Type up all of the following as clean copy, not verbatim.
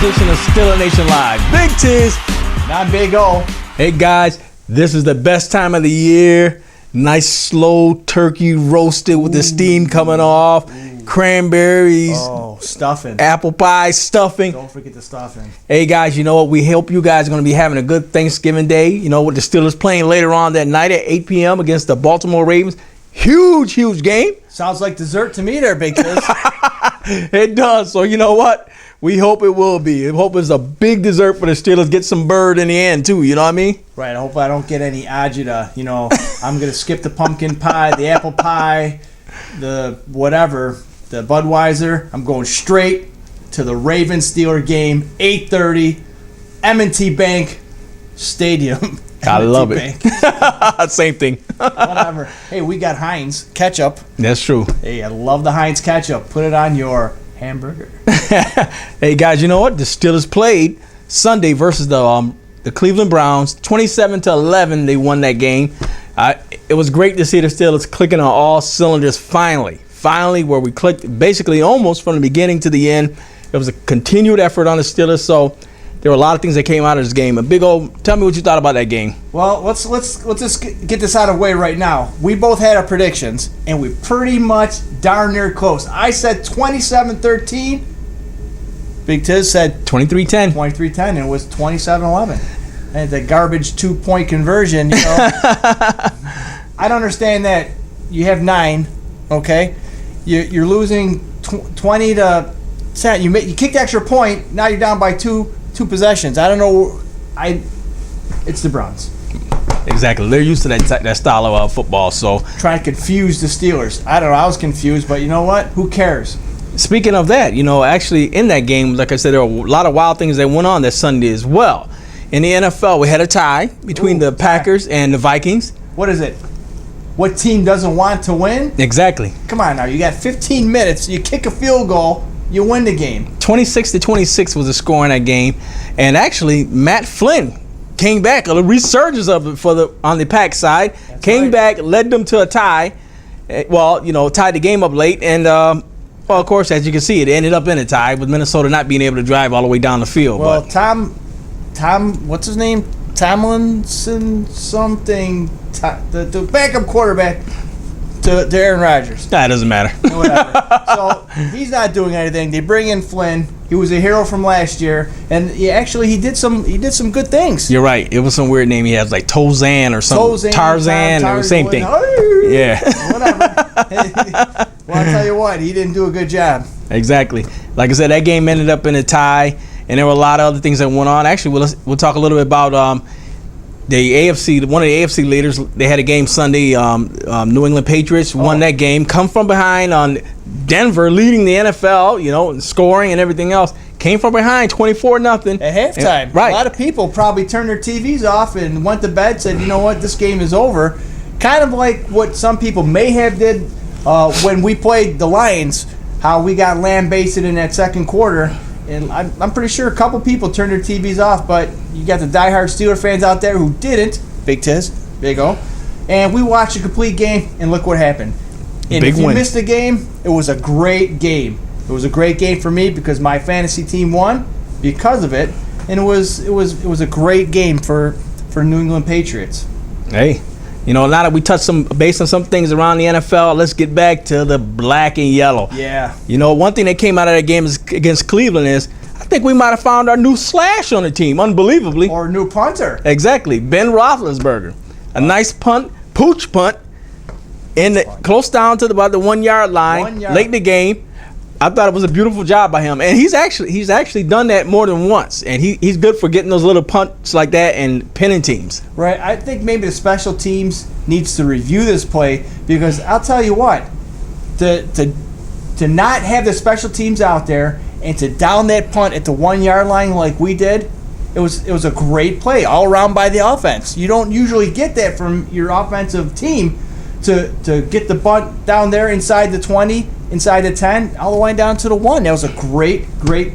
edition of Steeler Nation Live. Big Tiz. Not Big O. Hey guys, this is the best time of the year. Nice slow turkey roasted with the steam coming off. Cranberries. Oh, stuffing. Apple pie, stuffing. Don't forget the stuffing. Hey guys, you know what? We hope you guys are going to be having a good Thanksgiving Day. You know, with the Steelers playing later on that night at 8 p.m. against the Baltimore Ravens. Huge game. Sounds like dessert to me there, Big Tiz. It does. So you know what? We hope it will be. We hope it's a big dessert for the Steelers. Get some bird in the end too. You know what I mean? Right. I hope I don't get any agita. You know, I'm gonna skip the pumpkin pie, the apple pie, the whatever, the Budweiser. I'm going straight to the Ravens Steeler game, 8:30, M&T Bank Stadium. I love it. Same thing. Whatever. Hey, we got Heinz ketchup. That's true. Hey, I love the Heinz ketchup. Put it on your hamburger. Hey guys, you know what? The Steelers played Sunday versus the Cleveland Browns, 27-11. They won that game. It was great to see the Steelers clicking on all cylinders finally, where we clicked basically almost from the beginning to the end. It was a continued effort on the Steelers. So there were a lot of things that came out of this game. A big old, tell me what you thought about that game. Well, let's just get this out of the way right now. We both had our predictions, and we pretty much darn near close. I said 27-13. Big Tiz said 23-10. 23-10, and it was 27-11. And the garbage 2-point conversion, you know. I don't understand that. You have 9, okay? You're losing 20 to 10. You kicked the extra point. Now you're down by two possessions. I don't know. It's the Browns. Exactly. They're used to that style of football. So trying to confuse the Steelers. I don't know. I was confused, but you know what? Who cares? Speaking of that, you know, actually in that game, like I said, there were a lot of wild things that went on that Sunday as well. In the NFL, we had a tie between the Packers and the Vikings. What is it? What team doesn't want to win? Exactly. Come on now. You got 15 minutes. You kick a field goal. You win the game. 26-26 was the score in that game, and actually Matt Flynn came back, a resurgence of it on the Pack side. That's came right. back, led them to a tie. Well, you know, tied the game up late, and well, of course, as you can see, it ended up in a tie with Minnesota not being able to drive all the way down the field. Well, but Tom, what's his name? Tomlinson something. The backup quarterback to Aaron Rodgers. that doesn't matter. Whatever. So he's not doing anything. They bring in Flynn. He was a hero from last year, and he did some good things. You're right. It was some weird name he has, like Tozan or something. Tarzan, or same thing. Yeah. Whatever. Well, I'll tell you what, he didn't do a good job. Exactly. Like I said, that game ended up in a tie, and there were a lot of other things that went on. Actually, we'll talk a little bit about the AFC. One of the AFC leaders, they had a game Sunday. New England Patriots won that game. Come from behind on Denver, leading the NFL, you know, scoring and everything else. Came from behind, 24-0 at halftime. Right. A lot of people probably turned their TVs off and went to bed. Said, you know what, this game is over. Kind of like what some people may have did when we played the Lions. How we got lambasted in that second quarter. And I'm pretty sure a couple people turned their TVs off, but you got the diehard Steeler fans out there who didn't. Big Tiz, Big O. And we watched a complete game, and look what happened. And Big if you win. missed the game, it was a great game. It was a great game for me because my fantasy team won because of it, and it was a great game for New England Patriots. Hey, you know, now that we touched based on some things around the NFL, let's get back to the black and yellow. Yeah. You know, one thing that came out of that game against Cleveland is I think we might have found our new slash on the team, unbelievably. Or new punter. Exactly. Ben Roethlisberger. A nice punt, pooch punt, close down to about the 1 yard line, late in the game. I thought it was a beautiful job by him, and he's actually done that more than once, and he's good for getting those little punts like that and pinning teams. Right. I think maybe the special teams needs to review this play because I'll tell you what, to not have the special teams out there and to down that punt at the 1 yard line like we did, it was a great play all around by the offense. You don't usually get that from your offensive team to get the bunt down there inside the 20. Inside the 10, all the way down to the 1. That was a great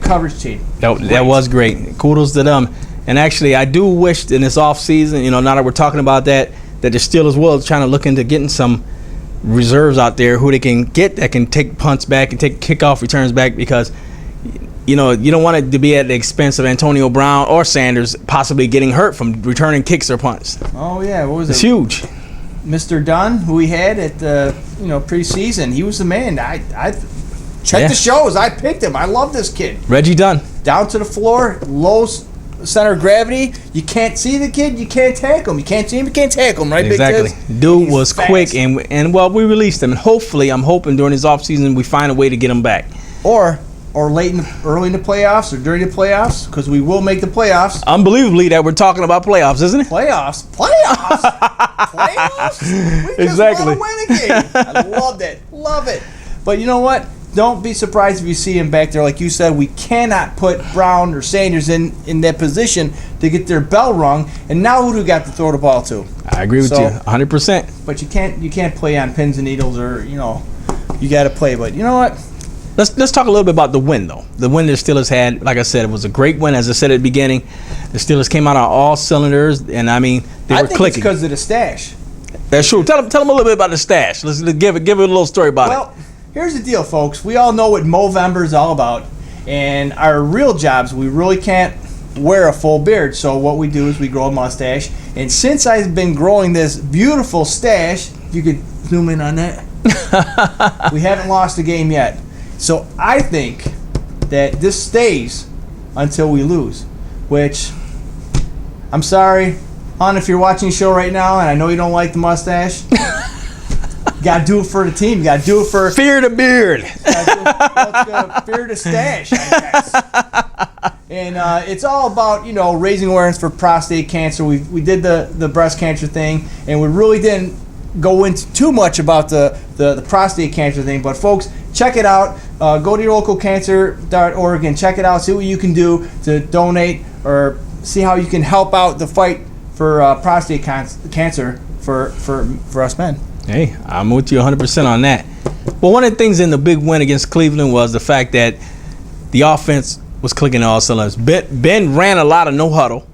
coverage team. That was great. Kudos to them. And actually, I do wish in this offseason, you know, now that we're talking about that the Steelers will trying to look into getting some reserves out there who they can get that can take punts back and take kickoff returns back because, you don't want it to be at the expense of Antonio Brown or Sanders possibly getting hurt from returning kicks or punts. Oh yeah, what was it? It's huge. Mr. Dunn, who we had at the preseason, he was the man. I checked the shows. I picked him. I love this kid. Reggie Dunn. Down to the floor, low center of gravity. You can't see the kid. You can't tackle him. You can't see him. You can't tackle him. Right? Exactly. Dude was fast. Quick, and well, we released him, and hopefully, I'm hoping during his offseason we find a way to get him back. Or early in the playoffs, or during the playoffs, because we will make the playoffs. Unbelievably, that we're talking about playoffs, isn't it? Playoffs. We just exactly. want to win a game. I love that. Love it. But you know what? Don't be surprised if you see him back there. Like you said, we cannot put Brown or Sanders in that position to get their bell rung. And now who do we got to throw the ball to? I agree with you 100%. But you can't play on pins and needles, or you got to play. But you know what? Let's talk a little bit about the win, though. The win the Steelers had, like I said, it was a great win. As I said at the beginning, the Steelers came out on all cylinders, and I mean, they were clicking. It's because of the stash. That's true. Tell them a little bit about the stash. Let's give it a little story about it. Well, here's the deal, folks. We all know what Movember is all about, and our real jobs, we really can't wear a full beard. So what we do is we grow a mustache. And since I've been growing this beautiful stash, if you could zoom in on that, we haven't lost a game yet. So I think that this stays until we lose, which, I'm sorry, hon, if you're watching the show right now, and I know you don't like the mustache, you got to do it for the team. You got to do it for... Fear the beard. Fear the stash, I guess. And it's all about, raising awareness for prostate cancer. We did the breast cancer thing, and we really didn't go into too much about the prostate cancer thing. But, folks, check it out. Go to your local cancer.org and check it out. See what you can do to donate, or see how you can help out the fight for prostate cancer for us men. Hey, I'm with you 100% on that. Well, one of the things in the big win against Cleveland was the fact that the offense was clicking all cylinders. Ben ran a lot of no huddle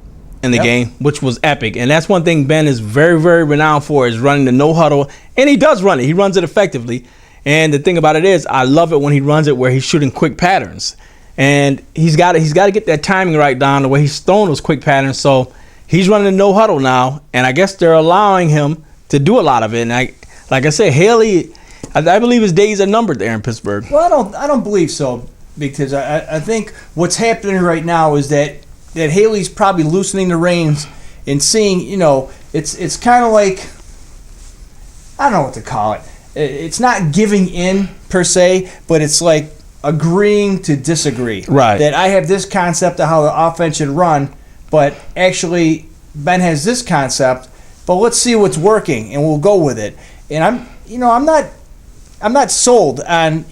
in the game, which was epic. And that's one thing Ben is very, very renowned for, is running the no huddle. And he does run it. He runs it effectively. And the thing about it is, I love it when he runs it where he's shooting quick patterns. And he's got to get that timing right down the way he's throwing those quick patterns. So he's running the no huddle now. And I guess they're allowing him to do a lot of it. And like I said, Haley, I believe his days are numbered there in Pittsburgh. Well, I don't believe so, because I think what's happening right now is that Haley's probably loosening the reins and seeing, it's kind of like, I don't know what to call it. It's not giving in per se, but it's like agreeing to disagree. Right. That I have this concept of how the offense should run, but actually Ben has this concept. But let's see what's working, and we'll go with it. And I'm not sold on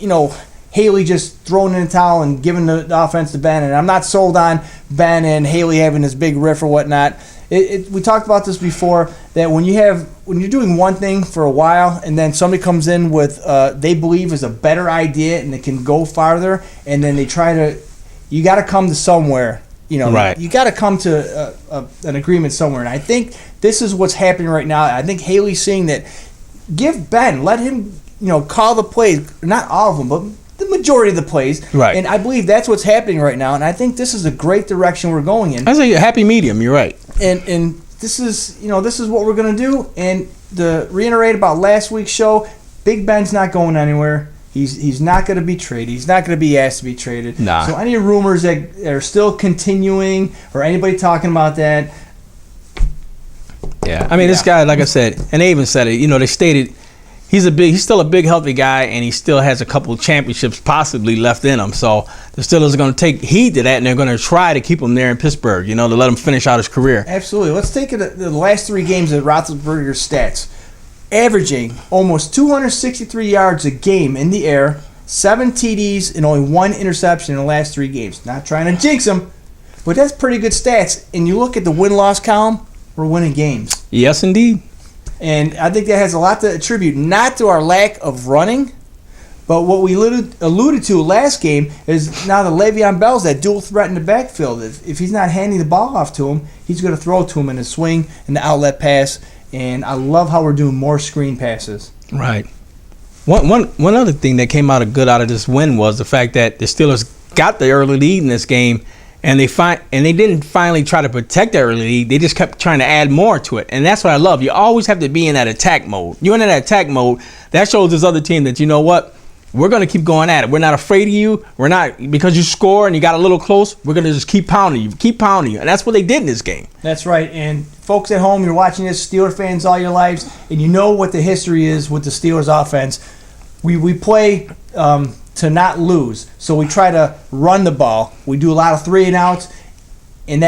Haley just throwing in the towel and giving the offense to Ben, and I'm not sold on Ben and Haley having this big riff or whatnot. We talked about this before, that when you're doing one thing for a while, and then somebody comes in with they believe is a better idea and they can go farther, and then you got to come to somewhere. Right. You got to come to an agreement somewhere, and I think this is what's happening right now. I think Haley's seeing that. Give Ben, let him, call the plays, not all of them, but the majority of the plays. Right. And I believe that's what's happening right now, and I think this is a great direction we're going in. I say a happy medium. You're right. And this is what we're gonna do. And to reiterate about last week's show, Big Ben's not going anywhere. He's not going to be traded. He's not going to be asked to be traded. Nah. So any rumors that are still continuing, or anybody talking about that. Yeah, I mean, this guy, like I said, and they even said it. They stated he's still a big, healthy guy, and he still has a couple of championships possibly left in him. So the Steelers are going to take heed to that, and they're going to try to keep him there in Pittsburgh. To let him finish out his career. Absolutely. Let's take the last 3 games of Roethlisberger's stats. Averaging almost 263 yards a game in the air, 7 TDs, and only 1 interception in the last 3 games. Not trying to jinx him, but that's pretty good stats. And you look at the win-loss column, we're winning games. Yes, indeed. And I think that has a lot to attribute, not to our lack of running, but what we alluded to last game is now the Le'Veon Bell's that dual threat in the backfield. If he's not handing the ball off to him, he's going to throw it to him in a swing and the outlet pass. And I love how we're doing more screen passes. Right. One other thing that came out of this win was the fact that the Steelers got the early lead in this game, and they didn't finally try to protect the early lead. They just kept trying to add more to it, and that's what I love. You always have to be in that attack mode. You're in that attack mode. That shows this other team that, you know what, we're going to keep going at it. We're not afraid of you. We're not, because you score and you got a little close, we're going to just keep pounding you, and that's what they did in this game. That's right. And folks at home, you're watching this, Steeler fans all your lives, and you know what the history is with the Steelers offense. We play to not lose, so we try to run the ball. We do a lot of 3-and-outs, and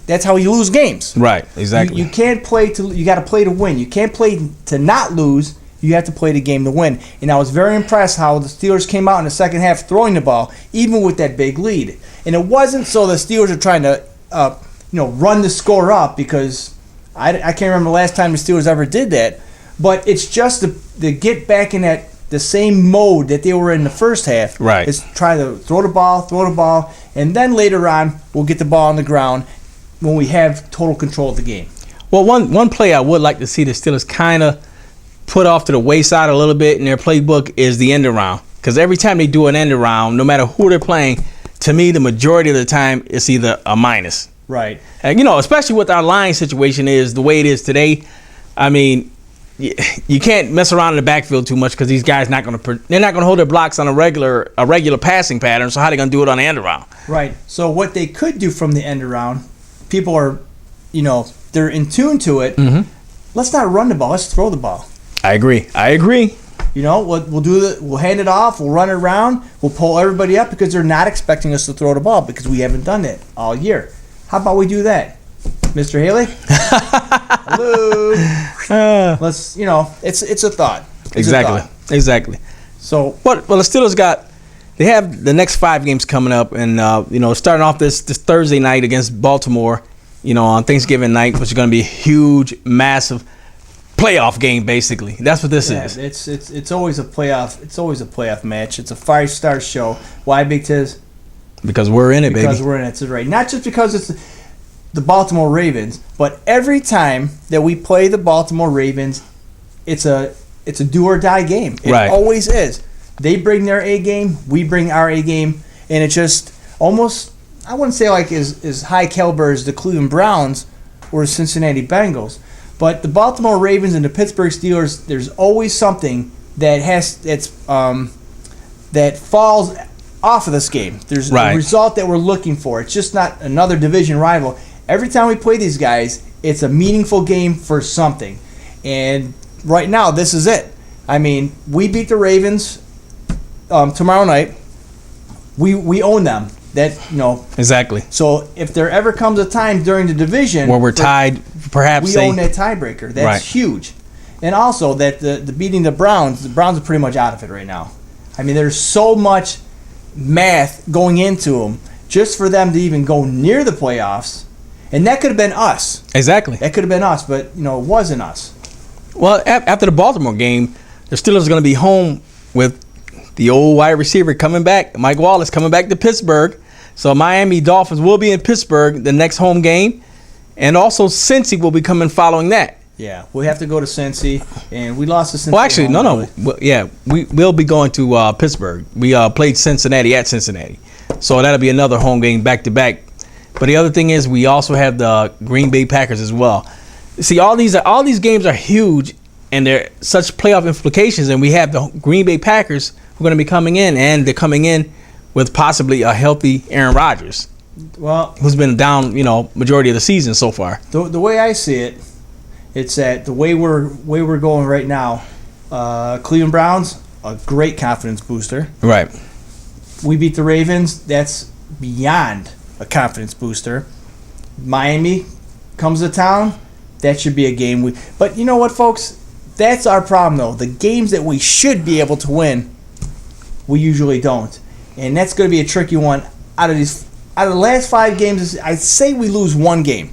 that's how you lose games. Right, exactly. You can't play you got to play to win. You can't play to not lose. You have to play the game to win. And I was very impressed how the Steelers came out in the second half throwing the ball, even with that big lead. And it wasn't so the Steelers are trying to run the score up, because I can't remember the last time the Steelers ever did that. But it's just to get back in the same mode that they were in the first half. Right. Is try to throw the ball, and then later on we'll get the ball on the ground when we have total control of the game. Well, one play I would like to see the Steelers kind of put off to the wayside a little bit in their playbook is the end around. Because every time they do an end around, no matter who they're playing, to me, the majority of the time, it's either a minus. Right. And, especially with our line situation is the way it is today. I mean, you can't mess around in the backfield too much, because these guys they're not going to hold their blocks on a regular passing pattern. So how are they going to do it on the end around? Right. So what they could do from the end around, people are, they're in tune to it. Mm-hmm. Let's not run the ball. Let's throw the ball. I agree. We'll hand it off. We'll run it around. We'll pull everybody up, because they're not expecting us to throw the ball, because we haven't done it all year. How about we do that, Mr. Haley? Hello. Let's. It's a thought. Exactly. So well, the Steelers they have the next 5 games coming up, and starting off this Thursday night against Baltimore, on Thanksgiving night, which is going to be a huge, massive playoff game. Basically, that's what this is. It's always a playoff. It's always a playoff match. It's a 5-star show. Why, Big Tiz? Because we're in it, baby. Because we're in it. That's right. Not just because it's the Baltimore Ravens, but every time that we play the Baltimore Ravens, it's a do or die game. It always is. They bring their A game, we bring our A game, and it just almost, I wouldn't say like as high caliber as the Cleveland Browns or Cincinnati Bengals, but the Baltimore Ravens and the Pittsburgh Steelers, there's always something that that falls off of this game. There's a result that we're looking for. It's just not another division rival. Every time we play these guys, it's a meaningful game for something. And right now, this is it. I mean, we beat the Ravens tomorrow night. We own them. Exactly. So if there ever comes a time during the division where we're tied, perhaps we own that tiebreaker. That's huge. And also that the beating the Browns are pretty much out of it right now. I mean, there's so much math going into them just for them to even go near the playoffs. And that could have been us. Exactly. That could have been us, but, it wasn't us. Well, after the Baltimore game, the Steelers are going to be home with the old wide receiver coming back, Mike Wallace coming back to Pittsburgh. So Miami Dolphins will be in Pittsburgh the next home game. And also Cincy will be coming following that. Yeah, we have to go to Cincy, and we lost to Cincy. Well, actually, no. Well, yeah, we'll be going to Pittsburgh. We played Cincinnati at Cincinnati. So that'll be another home game back-to-back. But the other thing is we also have the Green Bay Packers as well. See, all these games are huge, and they're such playoff implications. And we have the Green Bay Packers who are going to be coming in, and they're coming in with possibly a healthy Aaron Rodgers, who's been down, majority of the season so far. The way I see it, it's that the way we're going right now. Cleveland Browns, a great confidence booster. Right. We beat the Ravens. That's beyond a confidence booster. Miami comes to town. That should be a game. But you know what, folks? That's our problem, though. The games that we should be able to win, we usually don't. And that's going to be a tricky one. Out of the last 5 games, I'd say we lose 1 game.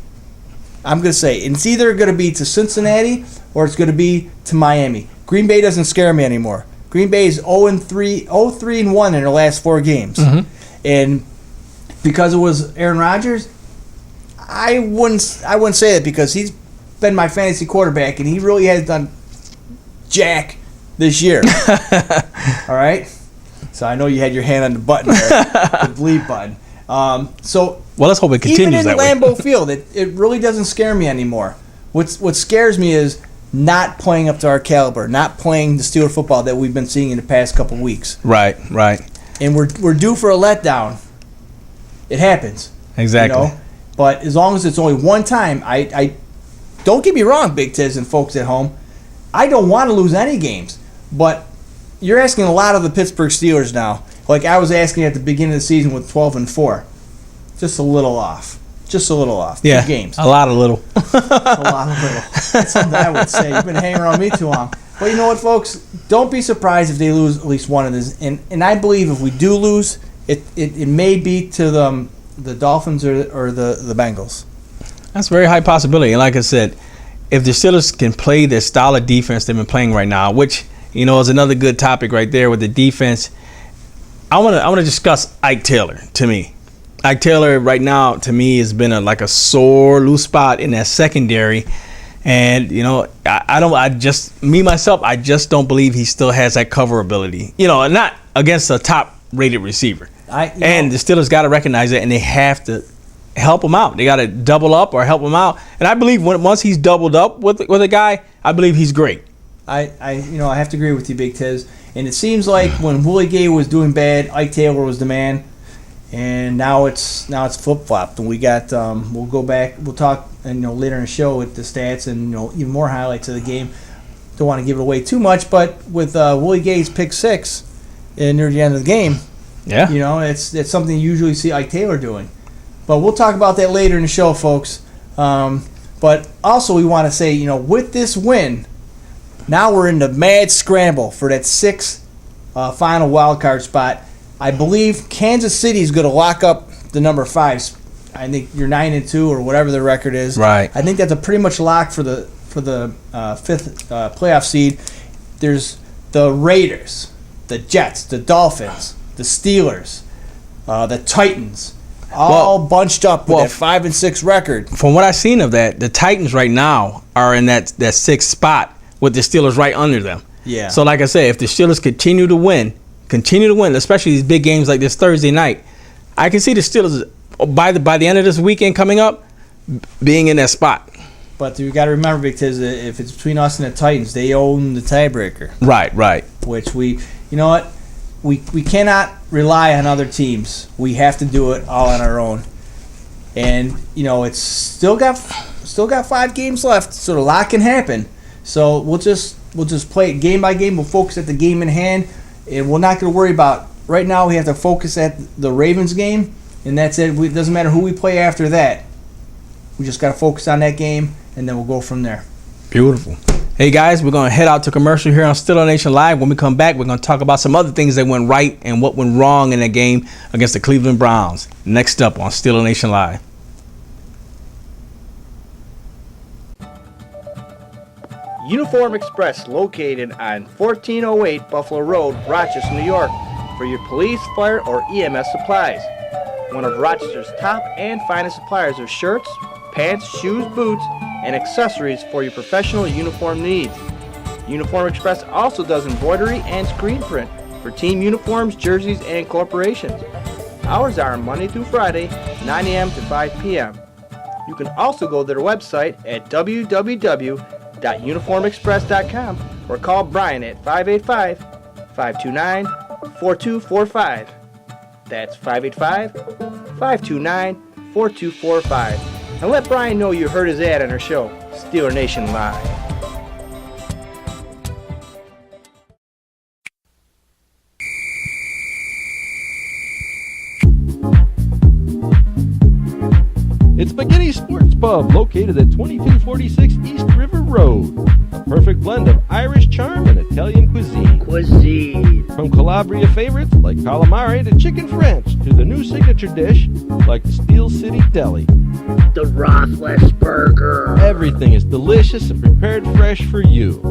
I'm going to say it's either going to be to Cincinnati or it's going to be to Miami. Green Bay doesn't scare me anymore. Green Bay is 0-3-1 in their last 4 games. Mm-hmm. And because it was Aaron Rodgers, I wouldn't say that, because he's been my fantasy quarterback and he really has done jack this year. All right? So I know you had your hand on the button there, the bleep button. So well, let's hope it continues even in that way. Lambeau Field, it really doesn't scare me anymore. What scares me is not playing up to our caliber, not playing the Steeler football that we've been seeing in the past couple weeks. Right. And we're due for a letdown. It happens. Exactly. But as long as it's only one time, I don't get me wrong, Big Tiz and folks at home, I don't want to lose any games. But you're asking a lot of the Pittsburgh Steelers now. Like I was asking at the beginning of the season with 12-4. Just a little off. Yeah, 2 games. a lot of little. A lot of little. That's something I would say. You've been hanging around me too long. But you know what, folks? Don't be surprised if they lose at least one of these. And I believe if we do lose, it may be to the Dolphins or the Bengals. That's a very high possibility. And like I said, if the Steelers can play the style of defense they've been playing right now, which is another good topic right there with the defense. I want to discuss Ike Taylor. To me, Ike Taylor right now to me has been a sore loose spot in that secondary, and I just don't believe he still has that cover ability. Not against a top rated receiver. And the Steelers got to recognize that, and they have to help him out. They got to double up or help him out. And I believe once he's doubled up with a guy, I believe he's great. I have to agree with you, Big Tiz. And it seems like when Willie Gay was doing bad, Ike Taylor was the man. And now it's flip flopped. And we got we'll go back. We'll talk later in the show with the stats and even more highlights of the game. Don't want to give it away too much, but with Willie Gay's pick 6 near the end of the game, yeah, it's something you usually see Ike Taylor doing. But we'll talk about that later in the show, folks. But also we want to say, with this win, now we're in the mad scramble for that 6th final wild card spot. I believe Kansas City is going to lock up the number 5. I think you're 9-2 or whatever the record is. Right. I think that's a pretty much lock for the 5th playoff seed. There's the Raiders, the Jets, the Dolphins, the Steelers, the Titans, all bunched up with that 5-6 record. From what I've seen of that, the Titans right now are in that 6th spot with the Steelers right under them. Yeah. So like I said, if the Steelers continue to win, especially these big games like this Thursday night, I can see the Steelers by the end of this weekend coming up being in that spot. But you got to remember, because if it's between us and the Titans, they own the tiebreaker. Right. Which we cannot rely on other teams. We have to do it all on our own. And it's still got 5 games left, so a lot can happen. So we'll just play it game by game. We'll focus at the game in hand, and we're not going to worry about. Right now, we have to focus at the Ravens game, and that's it. It doesn't matter who we play after that. We just got to focus on that game, and then we'll go from there. Beautiful. Hey guys, we're going to head out to commercial here on Steeler Nation Live. When we come back, we're going to talk about some other things that went right and what went wrong in that game against the Cleveland Browns. Next up on Steeler Nation Live. Uniform Express, located on 1408 Buffalo Road, Rochester, New York, for your police, fire, or EMS supplies. One of Rochester's top and finest suppliers of shirts, pants, shoes, boots, and accessories for your professional uniform needs. Uniform Express also does embroidery and screen print for team uniforms, jerseys, and corporations. Hours are Monday through Friday, 9 a.m. to 5 p.m. You can also go to their website at www.uniformexpress.com or call Brian at 585-529-4245. That's 585-529-4245. And let Brian know you heard his ad on our show, Steeler Nation Live. It's Spaghetti Sports Pub, located at 2246 East River Road. A perfect blend of Irish charm and Italian cuisine. From Calabria favorites like calamari to chicken French to the new signature dish like the Steel City Deli. The Rothless Burger. Everything is delicious and prepared fresh for you.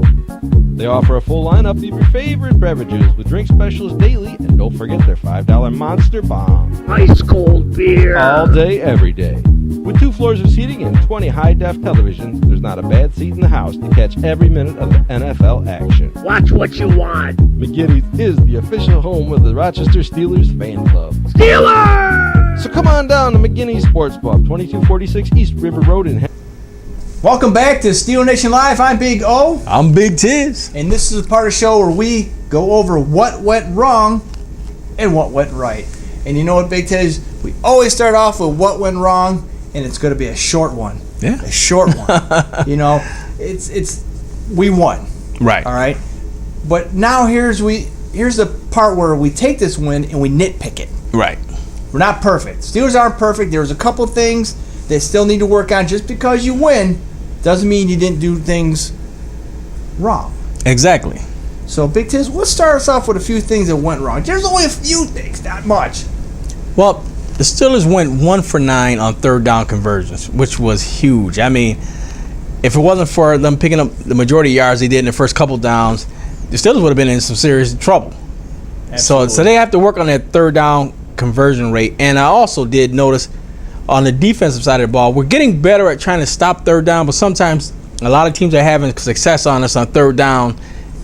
They offer a full lineup of your favorite beverages with drink specials daily, and don't forget their $5 Monster Bomb. Ice cold beer. All day, every day. With 2 floors of seating and 20 high-def televisions, there's not a bad seat in the house to catch every minute of the NFL action. Watch what you want. McGinty's is the official home of the Rochester Steelers fan club. Steelers! So come on down to McGinty's Sports Pub, 2246 East River Road in Welcome back to Steel Nation Live. I'm Big O. I'm Big Tiz. And this is the part of the show where we go over what went wrong and what went right. And you know what, Big Tiz? We always start off with what went wrong, and it's going to be a short one. Yeah. A short one. You know, it's we won. Right. All right. But now here's the part where we take this win and we nitpick it. Right. We're not perfect. Steelers aren't perfect. There's a couple things they still need to work on. Just because you win doesn't mean you didn't do things wrong. Exactly. So, Big Tiz, let's start us off with a few things that went wrong. There's only a few things, not much. Well, the Steelers went 1 for 9 on third down conversions, which was huge. I mean, if it wasn't for them picking up the majority of yards they did in the first couple downs, the Steelers would have been in some serious trouble. So they have to work on that third down conversion rate. And I also did notice on the defensive side of the ball, we're getting better at trying to stop third down, but sometimes a lot of teams are having success on us on third down,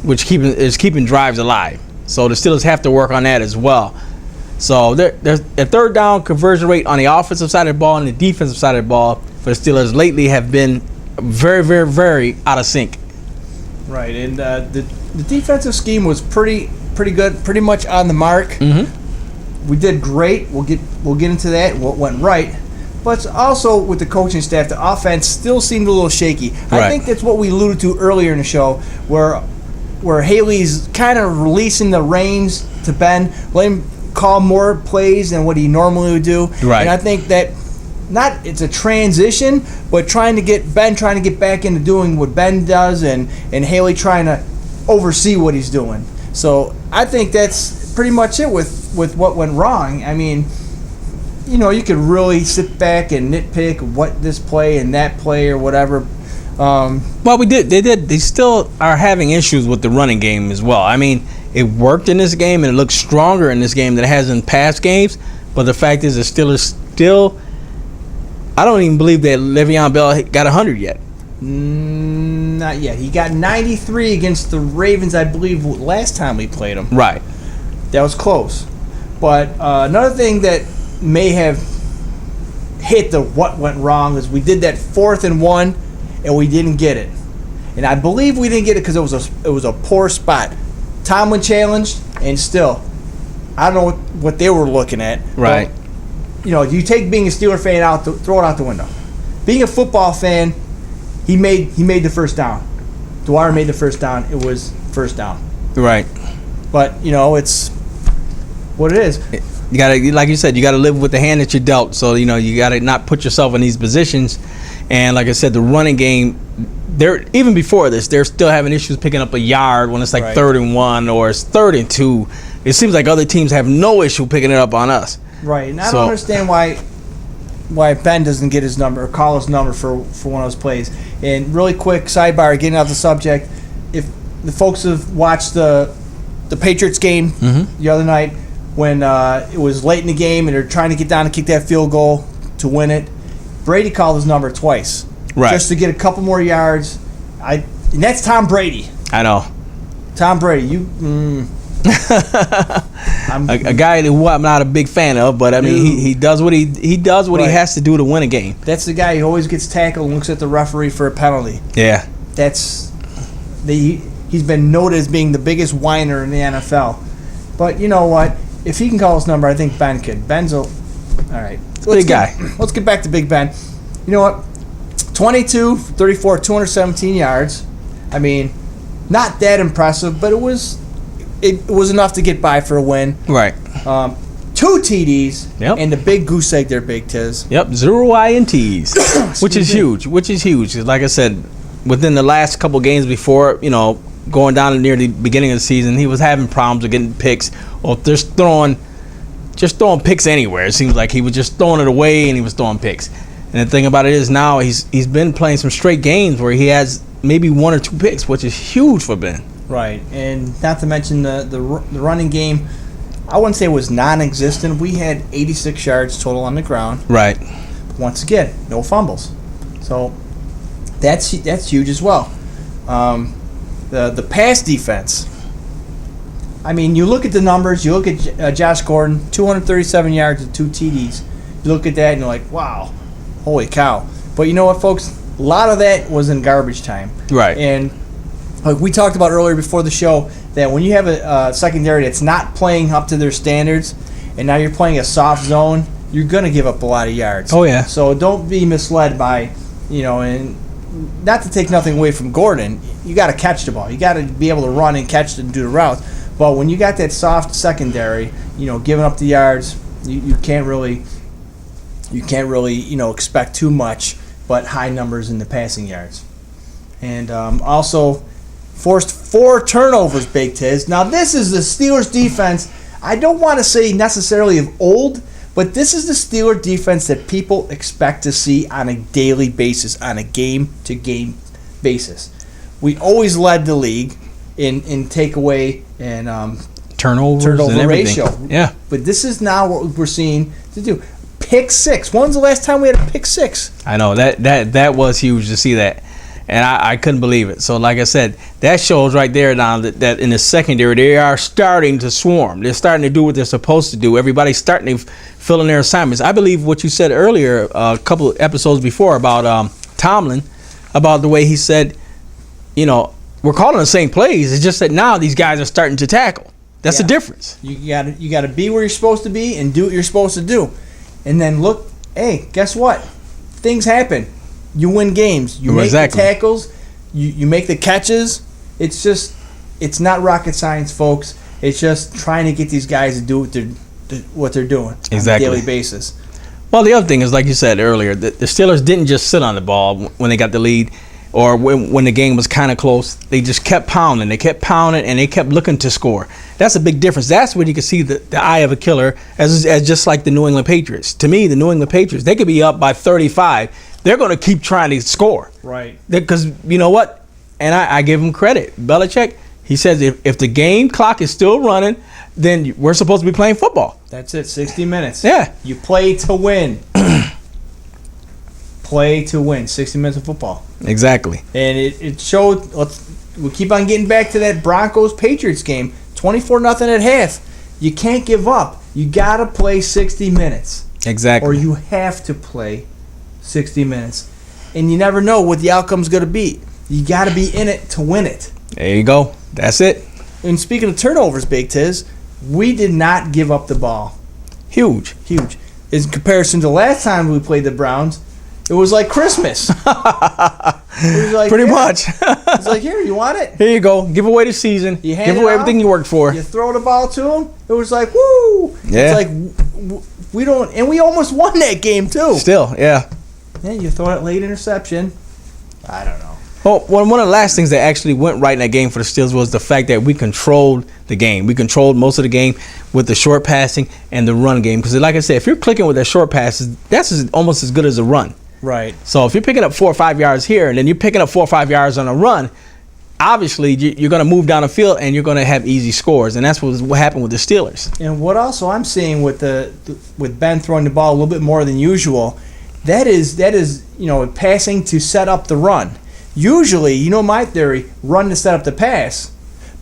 which is keeping drives alive. So the Steelers have to work on that as well. So there's a third down conversion rate on the offensive side of the ball and the defensive side of the ball for the Steelers lately have been very, very, very out of sync. Right, and the defensive scheme was pretty good, pretty much on the mark. Mm-hmm. We did great. We'll get into that. What went right, but also with the coaching staff, the offense still seemed a little shaky. Right. I think that's what we alluded to earlier in the show, where Haley's kind of releasing the reins to Ben, let him call more plays than what he normally would do. Right. And I think that it's a transition, but trying to get back into doing what Ben does, and Haley trying to oversee what he's doing. So I think that's pretty much it with what went wrong. I mean, you know, you could really sit back and nitpick what this play and that play or whatever. Well, they still are having issues with the running game as well. I mean, it worked in this game and it looks stronger in this game than it has in past games, but the fact is the Steelers still, I don't even believe that Le'Veon Bell got 100 yet. Not yet. He got 93 against the Ravens, I believe, last time we played them. Right. That was close. But another thing that may have hit the what went wrong is we did that 4th and 1, and we didn't get it. And I believe we didn't get it because it was a poor spot. Tomlin challenged, and still, I don't know what they were looking at. Right. But, you know, you take being a Steeler fan out, throw it out the window. Being a football fan, he made the first down. Dwyer made the first down. It was first down. Right. But, you know, it's what it is. You gotta, like you said, you gotta live with the hand that you're dealt. So, you know, you gotta not put yourself in these positions. And like I said, the running game, even before this, they're still having issues picking up a yard when it's like 3rd and 1 or it's 3rd and 2. It seems like other teams have no issue picking it up on us. Right, and I don't understand why Ben doesn't get his number or call his number for one of those plays. And really quick sidebar, getting off the subject, if the folks have watched the Patriots game the other night when it was late in the game and they're trying to get down to kick that field goal to win it, Brady called his number twice, right, just to get a couple more yards. And that's Tom Brady. I know. Tom Brady, a guy who I'm not a big fan of, but I mean he does what he does what he has to do to win a game. That's the guy who always gets tackled and looks at the referee for a penalty. Yeah, he's been noted as being the biggest whiner in the NFL. But you know what? If he can call his number, I think Ben could. All right. Big guy. Let's get back to Big Ben. You know what? 22, 34, 217 yards. I mean, not that impressive, but it was enough to get by for a win. Right. 2 TDs. Yep. And the big goose egg there, Big Tiz. Yep. 0 INTs, which is huge. Like I said, within the last couple games before, you know, going down near the beginning of the season, he was having problems with getting picks or just throwing picks anywhere. It seems like he was just throwing it away and he was throwing picks. And the thing about it is now he's been playing some straight games where he has maybe 1 or 2 picks, which is huge for Ben. Right, and not to mention the running game, I wouldn't say it was non-existent. We had 86 yards total on the ground. Right. Once again, no fumbles. So that's huge as well. The pass defense, I mean, you look at the numbers. You look at Josh Gordon, 237 yards and 2 TDs. You look at that and you're like, wow, holy cow. But you know what, folks? A lot of that was in garbage time. Right. And like we talked about earlier before the show, that when you have a secondary that's not playing up to their standards, and now you're playing a soft zone, you're going to give up a lot of yards. Oh, yeah. So don't be misled by, and not to take nothing away from Gordon, you got to catch the ball. You got to be able to run and catch and do the routes. But when you got that soft secondary, giving up the yards, you can't really expect too much, but high numbers in the passing yards. And also forced 4 turnovers, Big Tiz. Now this is the Steelers defense. I don't want to say necessarily of old, but this is the Steelers defense that people expect to see on a daily basis, on a game-to-game basis. We always led the league in takeaway and turnover and everything. ratio. Yeah. But this is now what we're seeing to do. Pick 6. When's the last time we had a pick 6? I know that was huge to see that, and I couldn't believe it. So like I said, that shows right there now that in the secondary they are starting to swarm. They're starting to do what they're supposed to do. Everybody's starting to fill in their assignments. I believe what you said earlier, a couple of episodes before, about Tomlin, about the way he said, we're calling the same plays. It's just that now these guys are starting to tackle. That's the difference. You got to be where you're supposed to be and do what you're supposed to do. And then look, hey, guess what? Things happen. You win games. You make the tackles. You make the catches. It's not rocket science, folks. It's just trying to get these guys to do what they're doing on a daily basis. Well, the other thing is, like you said earlier, the Steelers didn't just sit on the ball when they got the lead or when the game was kind of close. They just kept pounding. They kept pounding, and they kept looking to score. That's a big difference. That's when you can see the eye of a killer, as just like the New England Patriots. To me, the New England Patriots, they could be up by 35. They're going to keep trying to score. Right. Because you know what? And I give him credit. Belichick, he says if the game clock is still running, then we're supposed to be playing football. That's it, 60 minutes. Yeah. You play to win. Play to win, 60 minutes of football. Exactly. And it showed, we keep on getting back to that Broncos-Patriots game, 24-0 at half. You can't give up. You got to play 60 minutes. Exactly. Or you have to play 60 minutes. And you never know what the outcome's going to be. You got to be in it to win it. There you go. That's it. And speaking of turnovers, Big Tiz, we did not give up the ball. Huge. In comparison to last time we played the Browns, it was like Christmas. It was like, pretty much. It's like, here, you want it? Here you go. Give away the season. You Give away everything you worked for. You throw the ball to them. It was like, woo. Yeah. It's like, we don't, and we almost won that game too. Still, yeah. Yeah, you throw that late interception. I don't know. Well, one of the last things that actually went right in that game for the Steelers was the fact that we controlled the game. We controlled most of the game with the short passing and the run game. Because like I said, if you're clicking with that short passes, that's almost as good as a run. Right. So if you're picking up 4 or 5 yards here and then you're picking up 4 or 5 yards on a run, obviously you're going to move down the field and you're going to have easy scores. And that's what happened with the Steelers. And what also I'm seeing with with Ben throwing the ball a little bit more than usual, that is passing to set up the run. Usually, my theory, run to set up the pass.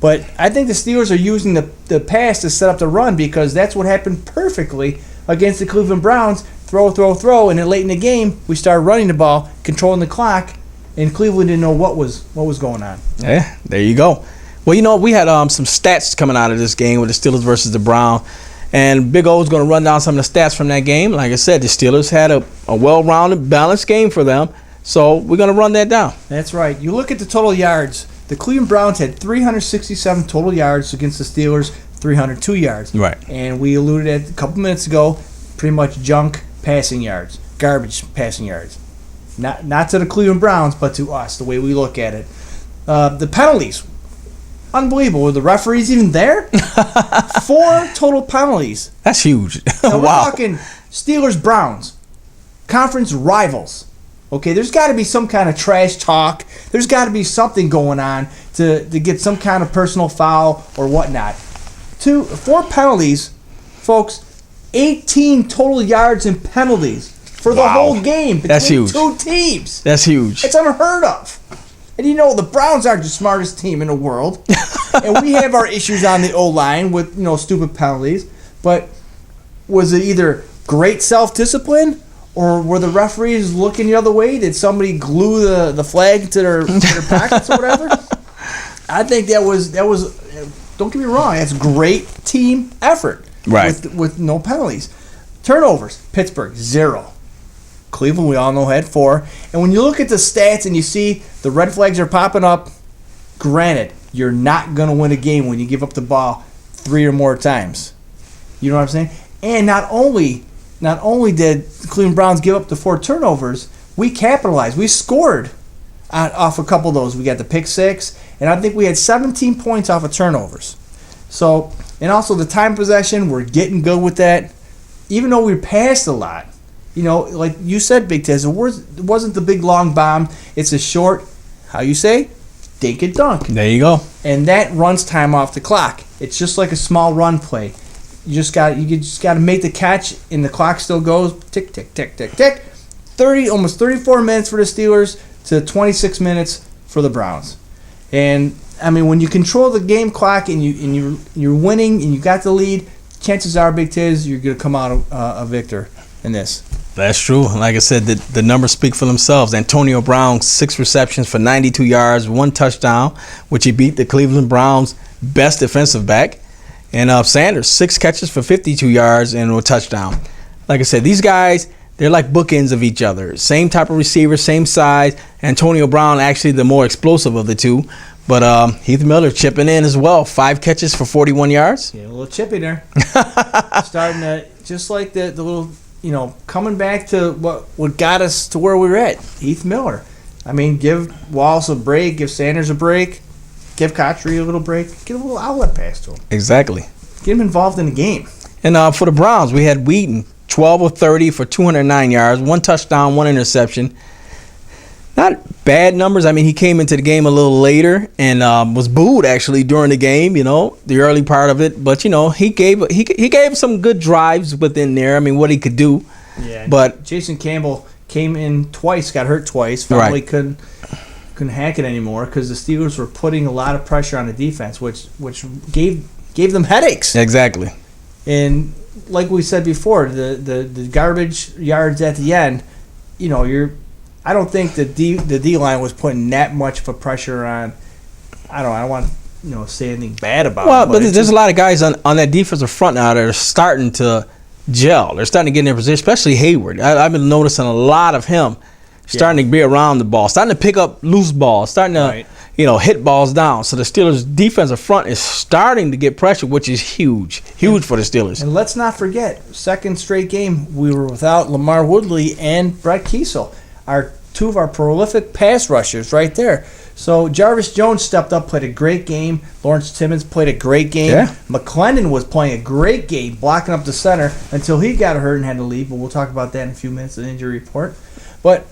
But I think the Steelers are using the pass to set up the run because that's what happened perfectly against the Cleveland Browns. Throw, and then late in the game, we started running the ball, controlling the clock, and Cleveland didn't know what was going on. Yeah, there you go. Well, we had some stats coming out of this game with the Steelers versus the Browns. And Big O's going to run down some of the stats from that game. Like I said, the Steelers had a well-rounded, balanced game for them. So we're going to run that down. That's right. You look at the total yards. The Cleveland Browns had 367 total yards against the Steelers, 302 yards. Right. And we alluded at a couple minutes ago, pretty much junk passing yards, garbage passing yards. Not to the Cleveland Browns, but to us, the way we look at it. The penalties, unbelievable. Were the referees even there? 4 total penalties. That's huge. Now, we're Wow. talking Steelers-Browns, conference rivals. Okay, there's got to be some kind of trash talk. There's got to be something going on to get some kind of personal foul or whatnot. 4 penalties, folks. 18 total yards and penalties for the whole game between That's huge. 2 teams. That's huge. It's unheard of. And the Browns aren't the smartest team in the world. And we have our issues on the O-line with, stupid penalties. But was it either great self-discipline or were the referees looking the other way? Did somebody glue the flag to their pockets or whatever? I think that was. Don't get me wrong. That's great team effort. Right. With no penalties. Turnovers. Pittsburgh 0. Cleveland, we all know, had 4. And when you look at the stats and you see the red flags are popping up, granted, you're not going to win a game when you give up the ball 3 or more times. You know what I'm saying? And not only did the Cleveland Browns give up the 4 turnovers, we capitalized. We scored off a couple of those. We got the pick 6, and I think we had 17 points off of turnovers. So, and also the time possession, we're getting good with that. Even though we passed a lot, like you said, Big Tez, it wasn't the big long bomb. It's a short, how you say, dink and dunk. There you go. And that runs time off the clock. It's just like a small run play. You just got to make the catch, and the clock still goes tick tick tick tick tick. Almost 34 minutes for the Steelers to 26 minutes for the Browns. And I mean, when you control the game clock and you're winning and you got the lead, chances are, Big Tiz, you're gonna come out a victor in this. That's true. Like I said, the numbers speak for themselves. Antonio Brown, 6 receptions for 92 yards, 1 touchdown, which he beat the Cleveland Browns' best defensive back. And Sanders, 6 catches for 52 yards and a touchdown. Like I said, these guys, they're like bookends of each other. Same type of receiver, same size. Antonio Brown, actually the more explosive of the two. But Heath Miller chipping in as well. 5 catches for 41 yards. Yeah, a little chippy there. Starting to, just like the little, coming back to what got us to where we were at. Heath Miller. I mean, give Wallace a break, give Sanders a break, give Cotchery a little break, get a little outlet pass to him. Exactly. Get him involved in the game. And for the Browns, we had Wheaton, 12 of 30 for 209 yards, 1 touchdown, 1 interception. Not bad numbers. I mean, he came into the game a little later and was booed actually during the game. The early part of it. But he gave some good drives within there. I mean, what he could do. Yeah. But Jason Campbell came in twice, got hurt twice. Finally right. couldn't hack it anymore because the Steelers were putting a lot of pressure on the defense, which gave them headaches. Exactly. And like we said before, the garbage yards at the end, I don't think the D line was putting that much of a pressure on. I don't want to say anything bad about. Well, it, but there's a lot of guys on that defensive front now that are starting to gel. They're starting to get in their position, especially Hayward. I've been noticing a lot of him starting to be around the ball, starting to pick up loose balls, starting to hit balls down. So the Steelers' defensive front is starting to get pressure, which is huge for the Steelers. And let's not forget, second straight game we were without Lamar Woodley and Brett Kiesel, two of our prolific pass rushers right there. So Jarvis Jones stepped up, played a great game. Lawrence Timmons played a great game. Yeah. McClendon was playing a great game, blocking up the center until he got hurt and had to leave. But we'll talk about that in a few minutes, an injury report. But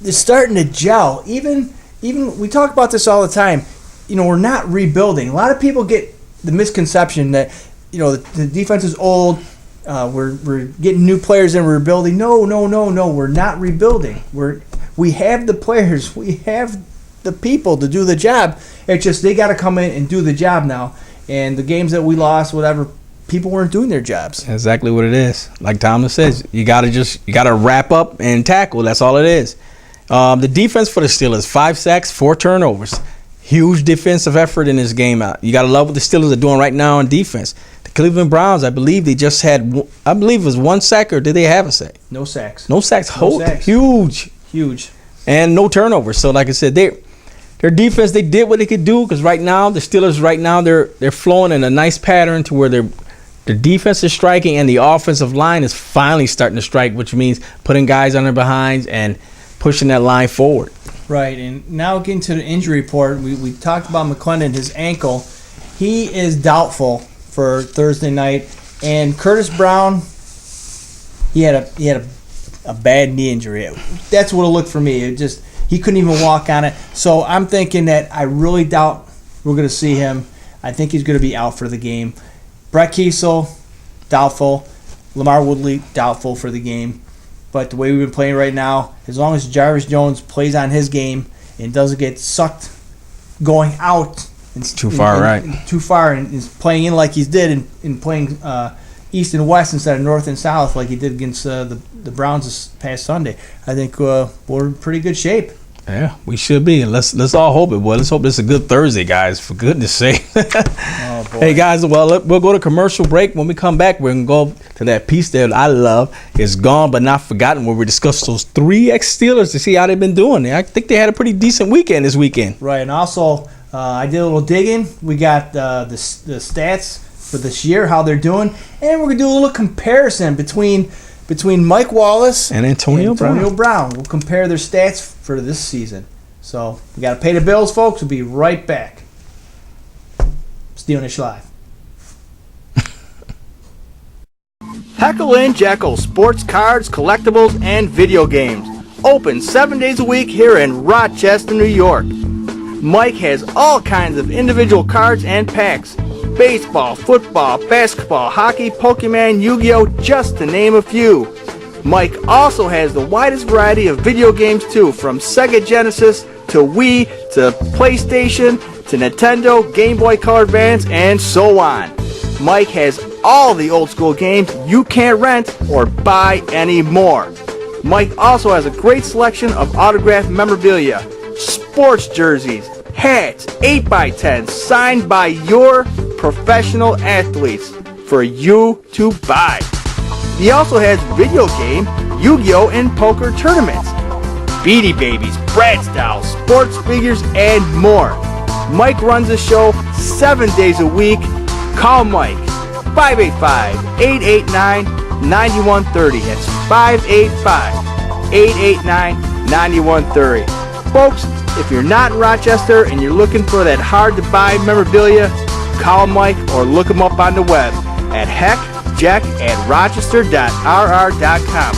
it's starting to gel. Even we talk about this all the time. We're not rebuilding. A lot of people get the misconception that the defense is old. We're getting new players and we're rebuilding. No. We're not rebuilding. We have the players. We have the people to do the job. It's just they got to come in and do the job now. And the games that we lost, whatever, people weren't doing their jobs. Exactly what it is. Like Thomas says, you gotta wrap up and tackle. That's all it is. The defense for the Steelers: 5 sacks, 4 turnovers. Huge defensive effort in this game. You gotta love what the Steelers are doing right now on defense. The Cleveland Browns, I believe they just had, I believe it was 1 sack, or did they have a sack? No sacks. No sacks. No sacks. Huge. And no turnovers. So like I said, their defense, they did what they could do, because right now the Steelers they're flowing in a nice pattern to where the defense is striking and the offensive line is finally starting to strike, which means putting guys on their behinds and pushing that line forward. Right, and now getting to the injury report, we talked about McClendon, his ankle. He is doubtful for Thursday night. And Curtis Brown, he had a bad knee injury. That's what it looked for me. He couldn't even walk on it. So I'm thinking that I really doubt we're going to see him. I think he's going to be out for the game. Brett Kiesel, doubtful. Lamar Woodley, doubtful for the game. But the way we've been playing right now, as long as Jarvis Jones plays on his game and doesn't get sucked going out Too far, right. Too far, and is playing in like he did in playing East and West instead of North and South like he did against the Browns this past Sunday. I think we're in pretty good shape. Yeah, we should be. And let's all hope it, boy. Let's hope this is a good Thursday, guys, for goodness sake. Oh, boy. Hey, guys, well, we'll go to commercial break. When we come back, we're going to go to that piece that I love. It's Gone But Not Forgotten, where we discuss those 3 ex-Steelers to see how they've been doing. I think they had a pretty decent weekend this weekend. Right, and also I did a little digging. We got the stats for this year, how they're doing, and we're going to do a little comparison between Mike Wallace and Antonio Brown. We'll compare their stats for this season. So we got to pay the bills, folks. We'll be right back. Steelnish Live. Heckle & Jekyll Sports Cards, Collectibles, and Video Games. Open 7 days a week here in Rochester, New York. Mike has all kinds of individual cards and packs. Baseball, football, basketball, hockey, Pokemon, Yu-Gi-Oh, just to name a few. Mike also has the widest variety of video games too, from Sega Genesis to Wii to PlayStation to Nintendo, Game Boy Color Advance, and so on. Mike has all the old school games you can't rent or buy anymore. Mike also has a great selection of autographed memorabilia, sports jerseys, hats, 8x10s signed by your professional athletes for you to buy. He also has video game, Yu-Gi-Oh, and poker tournaments, Beanie Babies, Bratz dolls, sports figures, and more. Mike runs the show 7 days a week. Call Mike, 585-889-9130. That's 585-889-9130. Folks, if you're not in Rochester and you're looking for that hard-to-buy memorabilia, call Mike or look him up on the web at heckjack@rochester.rr.com.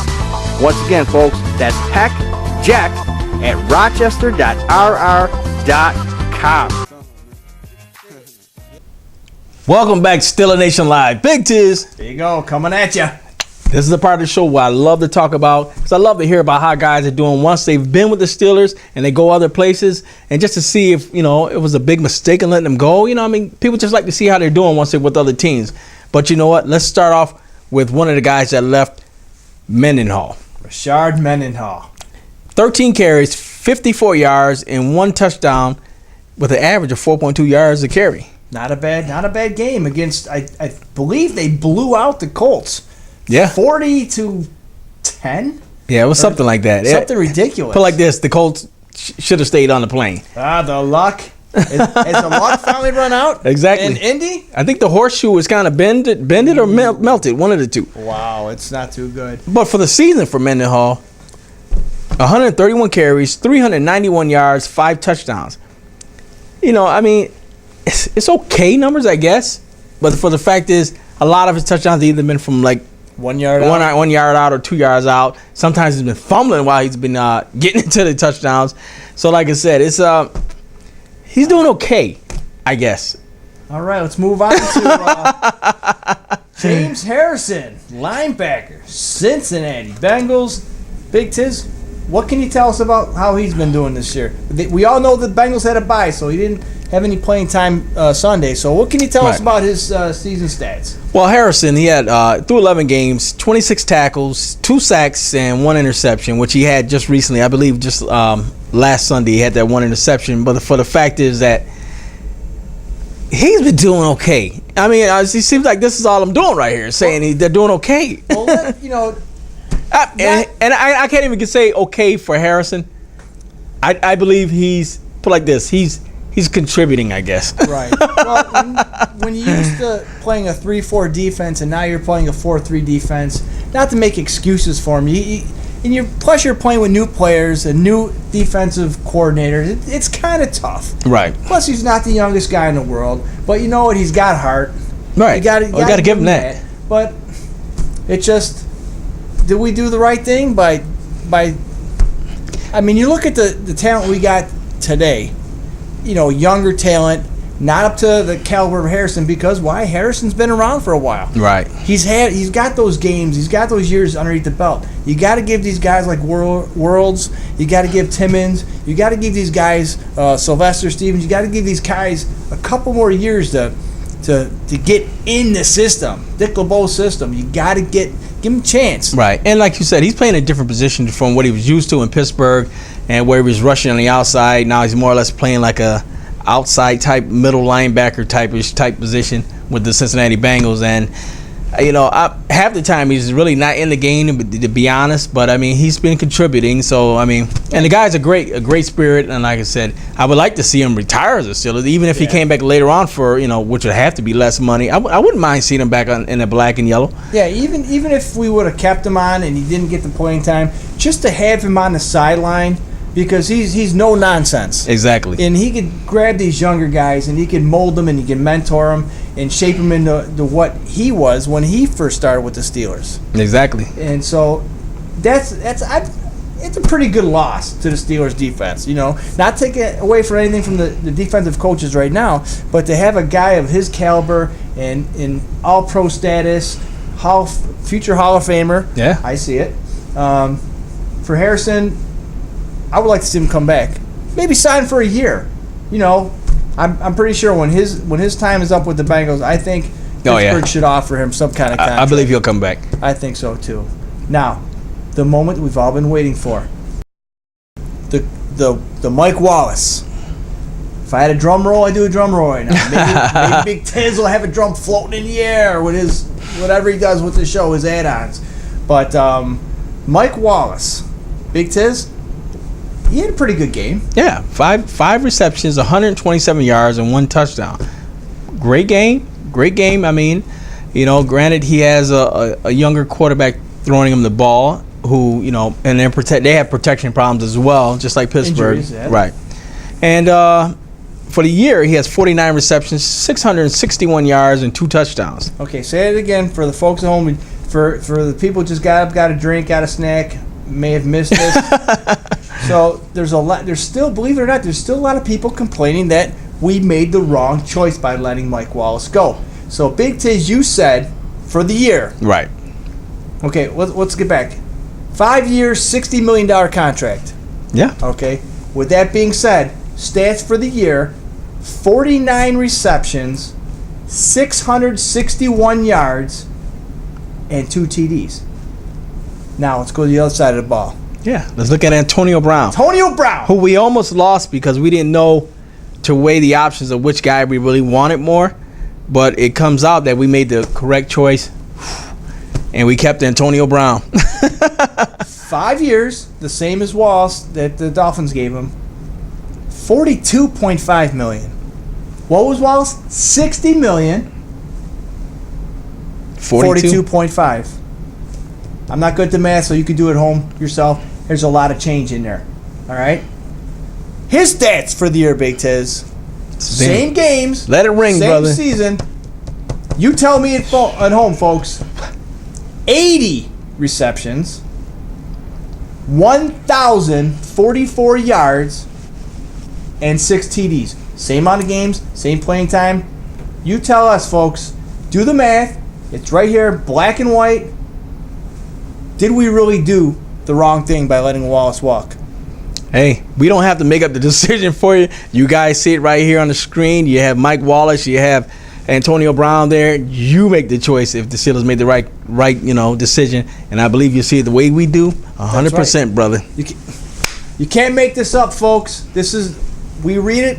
Once again, folks, that's heckjack@rochester.rr.com. Welcome back to Steeler Nation Live. Big Tiz. There you go, coming at you. This is the part of the show where I love to talk about, because I love to hear about how guys are doing once they've been with the Steelers and they go other places, and just to see if, it was a big mistake in letting them go. People just like to see how they're doing once they're with other teams. But you know what? Let's start off with one of the guys that left, Mendenhall. Rashard Mendenhall. 13 carries, 54 yards, and 1 touchdown with an average of 4.2 yards a carry. Not a bad game against, I believe they blew out the Colts. Yeah. 40-10? Yeah, it was something like that. Something ridiculous. Put like this, the Colts should have stayed on the plane. The luck. Has the luck finally run out? Exactly. In Indy? I think the horseshoe was kind of bended or melted, one of the two. Wow, it's not too good. But for the season for Mendenhall, 131 carries, 391 yards, 5 touchdowns. It's okay numbers, I guess. But for the fact is, a lot of his touchdowns have either been from like 1 yard out. 1 yard out or 2 yards out. Sometimes he's been fumbling while he's been getting into the touchdowns. So like I said, it's he's doing okay, I guess. All right, let's move on to James Harrison, linebacker, Cincinnati Bengals. Big Tiz, what can you tell us about how he's been doing this year? We all know the Bengals had a bye, so he didn't have any playing time Sunday. So what can you tell us about his season stats? Well, Harrison, he had, through 11 games, 26 tackles, 2 sacks, and 1 interception, which he had just recently. I believe just last Sunday he had that 1 interception. But for the fact is that he's been doing okay. It seems like this is all I'm doing right here, saying they're doing okay. Well, I can't even say okay for Harrison. I believe he's, put like this, he's contributing, I guess. Right. Well, when you're used to playing a 3-4 defense and now you're playing a 4-3 defense, not to make excuses for him, plus you're playing with new players, a new defensive coordinator, it's kind of tough. Right. Plus he's not the youngest guy in the world, but you know what? He's got heart. Right. You got to give him that. But it just, did we do the right thing by? You look at the talent we got today. Younger talent, not up to the caliber of Harrison because why? Harrison's been around for a while. Right. He's got those games. He's got those years underneath the belt. You got to give these guys like Worlds. You got to give Timmons. You got to give these guys Sylvester Stevens. You got to give these guys a couple more years to get in the system, Dick LeBeau's system. You got to give him a chance. Right. And like you said, he's playing a different position from what he was used to in Pittsburgh and where he was rushing on the outside. Now he's more or less playing like a outside type, middle linebacker type position with the Cincinnati Bengals. And, half the time he's really not in the game, to be honest. But, he's been contributing. So, and the guy's a great spirit. And like I said, I would like to see him retire as a Steeler, even if he came back later on for, which would have to be less money. I wouldn't mind seeing him back in the black and yellow. Yeah, even if we would have kept him on and he didn't get the playing time, just to have him on the sideline, because he's no nonsense. Exactly. And he could grab these younger guys and he can mold them and he can mentor them and shape them into what he was when he first started with the Steelers. Exactly. And so it's a pretty good loss to the Steelers defense. Not taking away from anything from the defensive coaches right now, but to have a guy of his caliber and in all-pro status, future Hall of Famer. Yeah. I see it. For Harrison, I would like to see him come back. Maybe sign for a year. I'm pretty sure when his time is up with the Bengals, I think Pittsburgh should offer him some kind of contract. I believe he'll come back. I think so too. Now, the moment we've all been waiting for. The Mike Wallace. If I had a drum roll, I'd do a drum roll right now. Maybe Big Tiz will have a drum floating in the air with his whatever he does with the show, his add-ons. But Mike Wallace, Big Tiz, he had a pretty good game. Yeah, five receptions, 127 yards, and 1 touchdown. Great game. Granted he has a younger quarterback throwing him the ball, who and they have protection problems as well, just like Pittsburgh. Injuries, yeah. Right. And for the year, he has 49 receptions, 661 yards, and 2 touchdowns. Okay, say it again for the folks at home. For the people who just got up, got a drink, got a snack, may have missed this. So there's still, believe it or not, there's still a lot of people complaining that we made the wrong choice by letting Mike Wallace go. So Big Tiz, you said for the year. Right. Okay, let's get back. 5 years, $60 million contract. Yeah. Okay. With that being said, stats for the year: 49 receptions, 661 yards, and 2 TDs. Now let's go to the other side of the ball. Yeah, let's look at Antonio Brown. Who we almost lost because we didn't know to weigh the options of which guy we really wanted more. But it comes out that we made the correct choice, and we kept Antonio Brown. 5 years, the same as Wallace that the Dolphins gave him. $42.5 million. What was Wallace? $60 million. 42.5. I'm not good at the math, so you can do it at home yourself. There's a lot of change in there. All right? His stats for the year, Big Tiz. Same games. Let it ring, same brother. Season. You tell me at home, folks. 80 receptions, 1,044 yards, and 6 TDs. Same amount of games, same playing time. You tell us, folks. Do the math. It's right here, black and white. Did we really do the wrong thing by letting Wallace walk? Hey, we don't have to make up the decision for you. You guys see it right here on the screen. You have Mike Wallace. You have Antonio Brown there. You make the choice if the Steelers made the right decision. And I believe you see it the way we do, 100%, right. Brother. You can't make this up, folks. We read it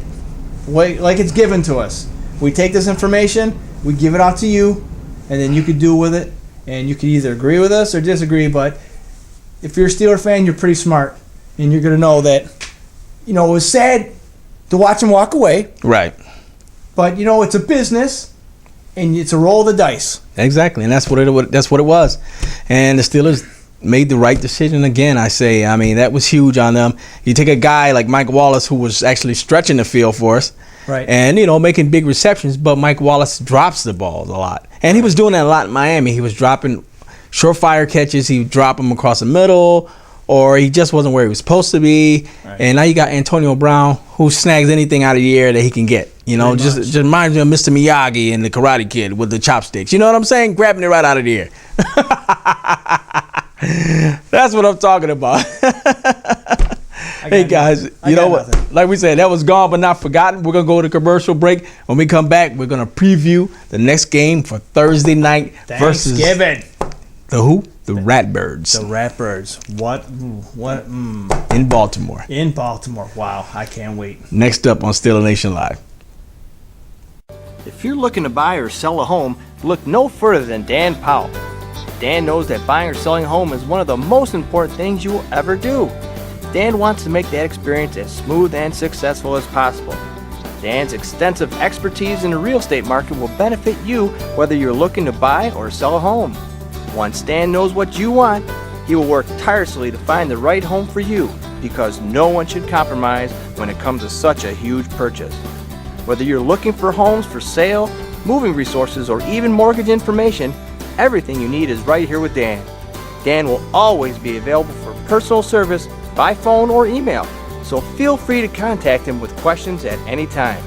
like it's given to us. We take this information, we give it out to you, and then you can do with it. And you can either agree with us or disagree, but if you're a Steeler fan, you're pretty smart. And you're going to know that, it was sad to watch him walk away. Right. But, it's a business, and it's a roll of the dice. Exactly, and that's what it was. And the Steelers made the right decision again, I say. That was huge on them. You take a guy like Mike Wallace, who was actually stretching the field for us. Right. And, making big receptions, but Mike Wallace drops the balls a lot. And he was doing that a lot in Miami. He was dropping surefire catches. He would drop them across the middle, or he just wasn't where he was supposed to be. Right. And now you got Antonio Brown, who snags anything out of the air that he can get. You know, Pretty just much. just reminds me of Mr. Miyagi and the Karate Kid with the chopsticks. You know what I'm saying? Grabbing it right out of the air. That's what I'm talking about. Hey guys, you know what? nothing. Like we said, that was gone but not forgotten. We're gonna go to commercial break. When we come back, we're gonna preview the next game for Thursday night versus Thanksgiving. the who? The Ratbirds The Ratbirds. What? in Baltimore. In Baltimore. Wow, I can't wait. Next up on Steeler Nation Live. If you're looking to buy or sell a home, look no further than Dan Powell. Dan knows that buying or selling a home is one of the most important things you will ever do. Dan wants to make that experience as smooth and successful as possible. Dan's extensive expertise in the real estate market will benefit you whether you're looking to buy or sell a home. Once Dan knows what you want, he will work tirelessly to find the right home for you because no one should compromise when it comes to such a huge purchase. Whether you're looking for homes for sale, moving resources, or even mortgage information, everything you need is right here with Dan. Dan will always be available for personal service by phone or email, so feel free to contact him with questions at any time.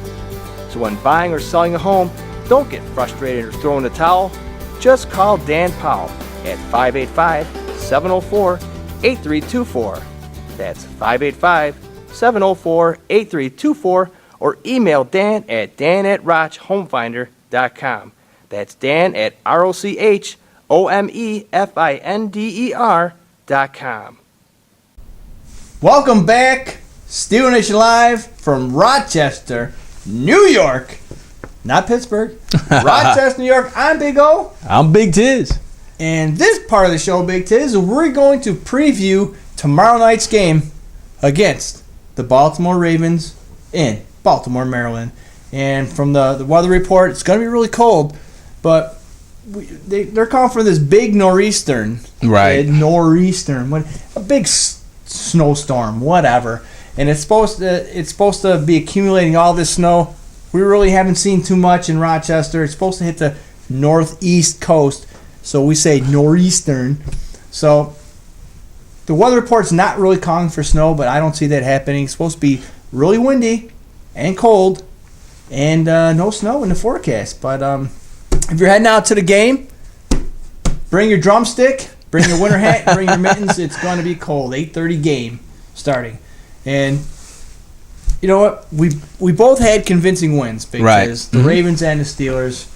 So when buying or selling a home, don't get frustrated or throw in the towel. Just call Dan Powell at 585-704-8324. That's 585-704-8324, or email Dan at dan@rochhomefinder.com. That's Dan at ROCHOMEFINDER.com. Welcome back, Steeler Nation Live from Rochester, New York. Not Pittsburgh. Rochester, New York. I'm Big O. I'm Big Tiz. And this part of the show, Big Tiz, we're going to preview tomorrow night's game against the Baltimore Ravens in Baltimore, Maryland. And from the weather report, it's going to be really cold, but they're calling for this big nor'eastern. Right. Nor'eastern. A big snowstorm, whatever. And it's supposed to be accumulating all this snow. We really haven't seen too much in Rochester. It's supposed to hit the northeast coast, so we say nor'eastern. So the weather report's not really calling for snow, but I don't see that happening. It's supposed to be really windy and cold, and no snow in the forecast. But if you're heading out to the game, bring your drumstick, bring your winter hat, bring your mittens. It's going to be cold. 8:30 game starting, and you know what? We both had convincing wins because the Ravens and the Steelers.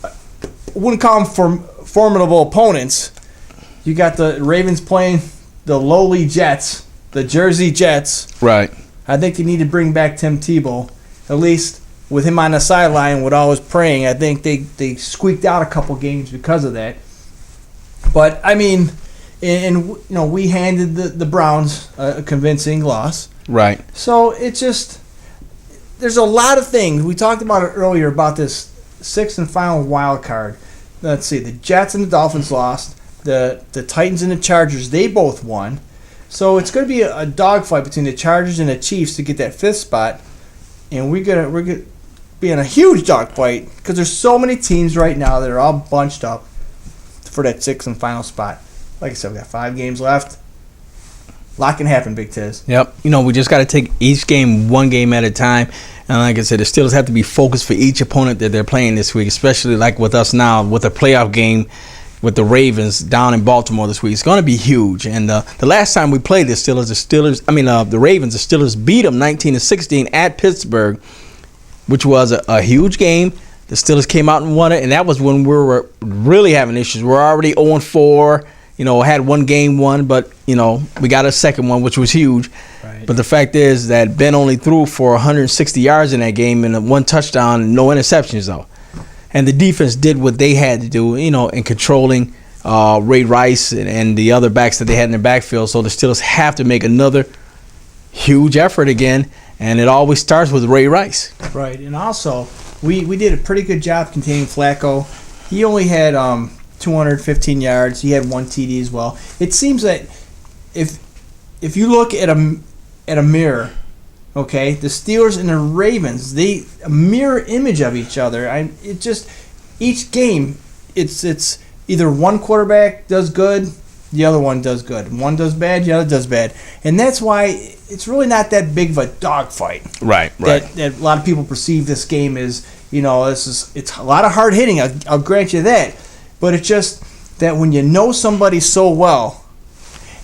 I wouldn't call them formidable opponents. You got the Ravens playing the lowly Jets, the Jersey Jets. Right. I think you need to bring back Tim Tebow, at least with him on the sideline with always praying. I think they squeaked out a couple games because of that. But I mean, we handed the Browns a convincing loss. Right. So it's just there's a lot of things. We talked about it earlier about this sixth and final wild card. Let's see, the Jets and the Dolphins lost. The Titans and the Chargers, they both won. So it's going to be a dogfight between the Chargers and the Chiefs to get that fifth spot, and we're gonna be in a huge dogfight because there's so many teams right now that are all bunched up for that sixth and final spot. Like I said, we got 5 games left. A lot can happen, Big Tiz. Yep. We just got to take each game one game at a time. And like I said, the Steelers have to be focused for each opponent that they're playing this week, especially like with us now with a playoff game with the Ravens down in Baltimore this week. It's going to be huge. And the last time we played the Ravens, the Steelers beat them 19-16 at Pittsburgh, which was a huge game. The Steelers came out and won it, and that was when we were really having issues. We're already 0-4. Had one game won, but, we got a second one, which was huge. Right. But the fact is that Ben only threw for 160 yards in that game and 1 touchdown, no interceptions, though. And the defense did what they had to do, in controlling Ray Rice and the other backs that they had in their backfield. So the Steelers have to make another huge effort again, and it always starts with Ray Rice. Right, and also, we did a pretty good job containing Flacco. He only had 215 yards. He had 1 TD as well. It seems that if you look at a mirror, okay, the Steelers and the Ravens, they a mirror image of each other. Each game, it's either one quarterback does good, the other one does good. One does bad, the other does bad. And that's why it's really not that big of a dogfight. Right. That a lot of people perceive this game as, it's a lot of hard hitting. I'll grant you that. But it's just that when you know somebody so well,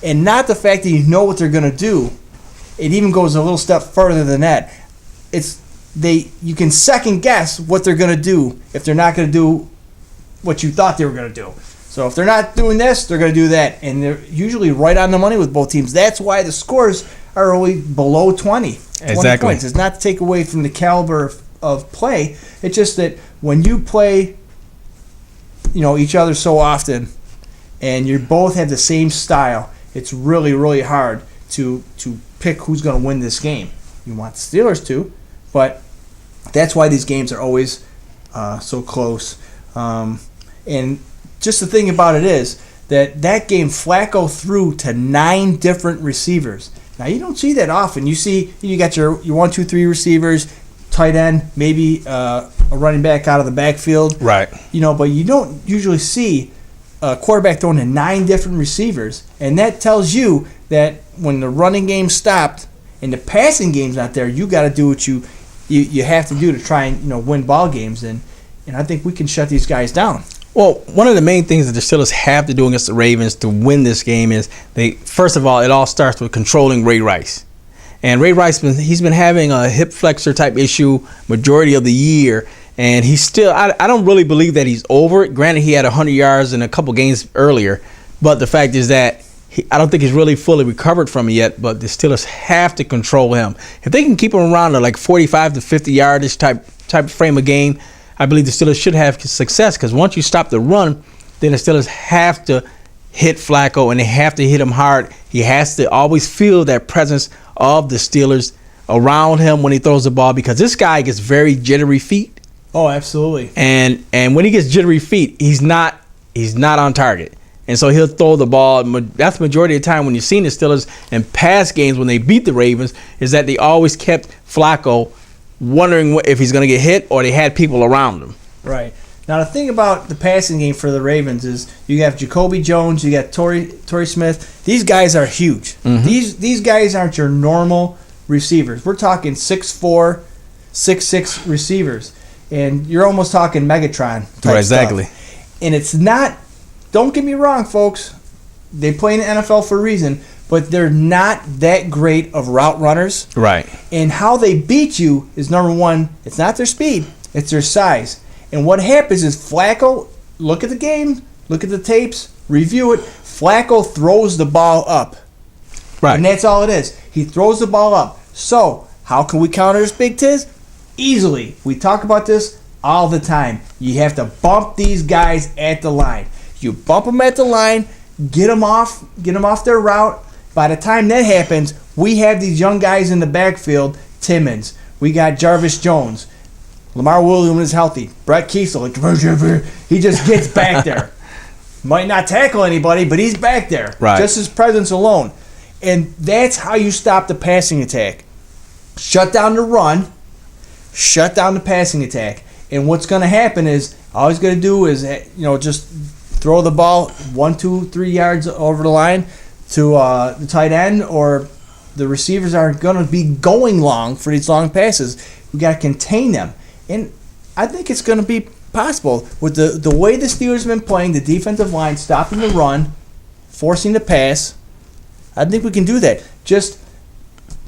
and not the fact that you know what they're going to do, it even goes a little step further than that. You can second guess what they're going to do if they're not going to do what you thought they were going to do. So if they're not doing this, they're going to do that. And they're usually right on the money with both teams. That's why the scores are only below 20 points. It's not to take away from the caliber of play. It's just that when you play each other so often and you both have the same style, it's really, really hard to pick who's going to win this game. You want the Steelers to, but that's why these games are always so close. And just the thing about it is that game, Flacco threw to 9 different receivers. Now, you don't see that often. You got your 1, 2, 3 receivers, tight end, maybe a running back out of the backfield. Right. But you don't usually see a quarterback throwing to 9 different receivers. And that tells you that when the running game stopped and the passing game's not there, you got to do what you have to do to try and win ball games. And I think we can shut these guys down. Well, one of the main things that the Steelers have to do against the Ravens to win this game is first of all, it all starts with controlling Ray Rice. And Ray Rice, he's been having a hip flexor type issue majority of the year. And he's still, I don't really believe that he's over it. Granted, he had 100 yards in a couple games earlier. But the fact is that I don't think he's really fully recovered from it yet. But the Steelers have to control him. If they can keep him around to like 45 to 50 yardage type of frame of game, I believe the Steelers should have success, because once you stop the run, then the Steelers have to hit Flacco, and they have to hit him hard. He has to always feel that presence of the Steelers around him when he throws the ball, because this guy gets very jittery feet. Oh, absolutely. And when he gets jittery feet, he's not on target. And so he'll throw the ball. That's the majority of the time when you've seen the Steelers in past games when they beat the Ravens, is that they always kept Flacco wondering if he's going to get hit, or they had people around him. Right. Now, the thing about the passing game for the Ravens is you have Jacoby Jones, you got Torrey Smith. These guys are huge. Mm-hmm. These guys aren't your normal receivers. We're talking 6'4", 6'6" receivers. And you're almost talking Megatron type right, exactly. stuff. And it's not, don't get me wrong, folks, they play in the NFL for a reason, but they're not that great of route runners. Right. And how they beat you is, number one, it's not their speed, it's their size. And what happens is Flacco, look at the game, look at the tapes, review it. Flacco throws the ball up. Right. And that's all it is. He throws the ball up. So, how can we counter this, Big Tiz? Easily. We talk about this all the time. You have to bump these guys at the line. You bump them at the line, get them off their route. By the time that happens, we have these young guys in the backfield. Timmons. We got Jarvis Jones. Lamar Williams is healthy. Brett Kiesel, he just gets back there. Might not tackle anybody, but he's back there. Right. Just his presence alone. And that's how you stop the passing attack. Shut down the run. Shut down the passing attack. And what's going to happen is, all he's going to do is, just throw the ball 1, 2, 3 yards over the line to the tight end, or the receivers aren't going to be going long for these long passes. We got to contain them. And I think it's going to be possible with the way the Steelers have been playing, the defensive line stopping the run, forcing the pass. I think we can do that. Just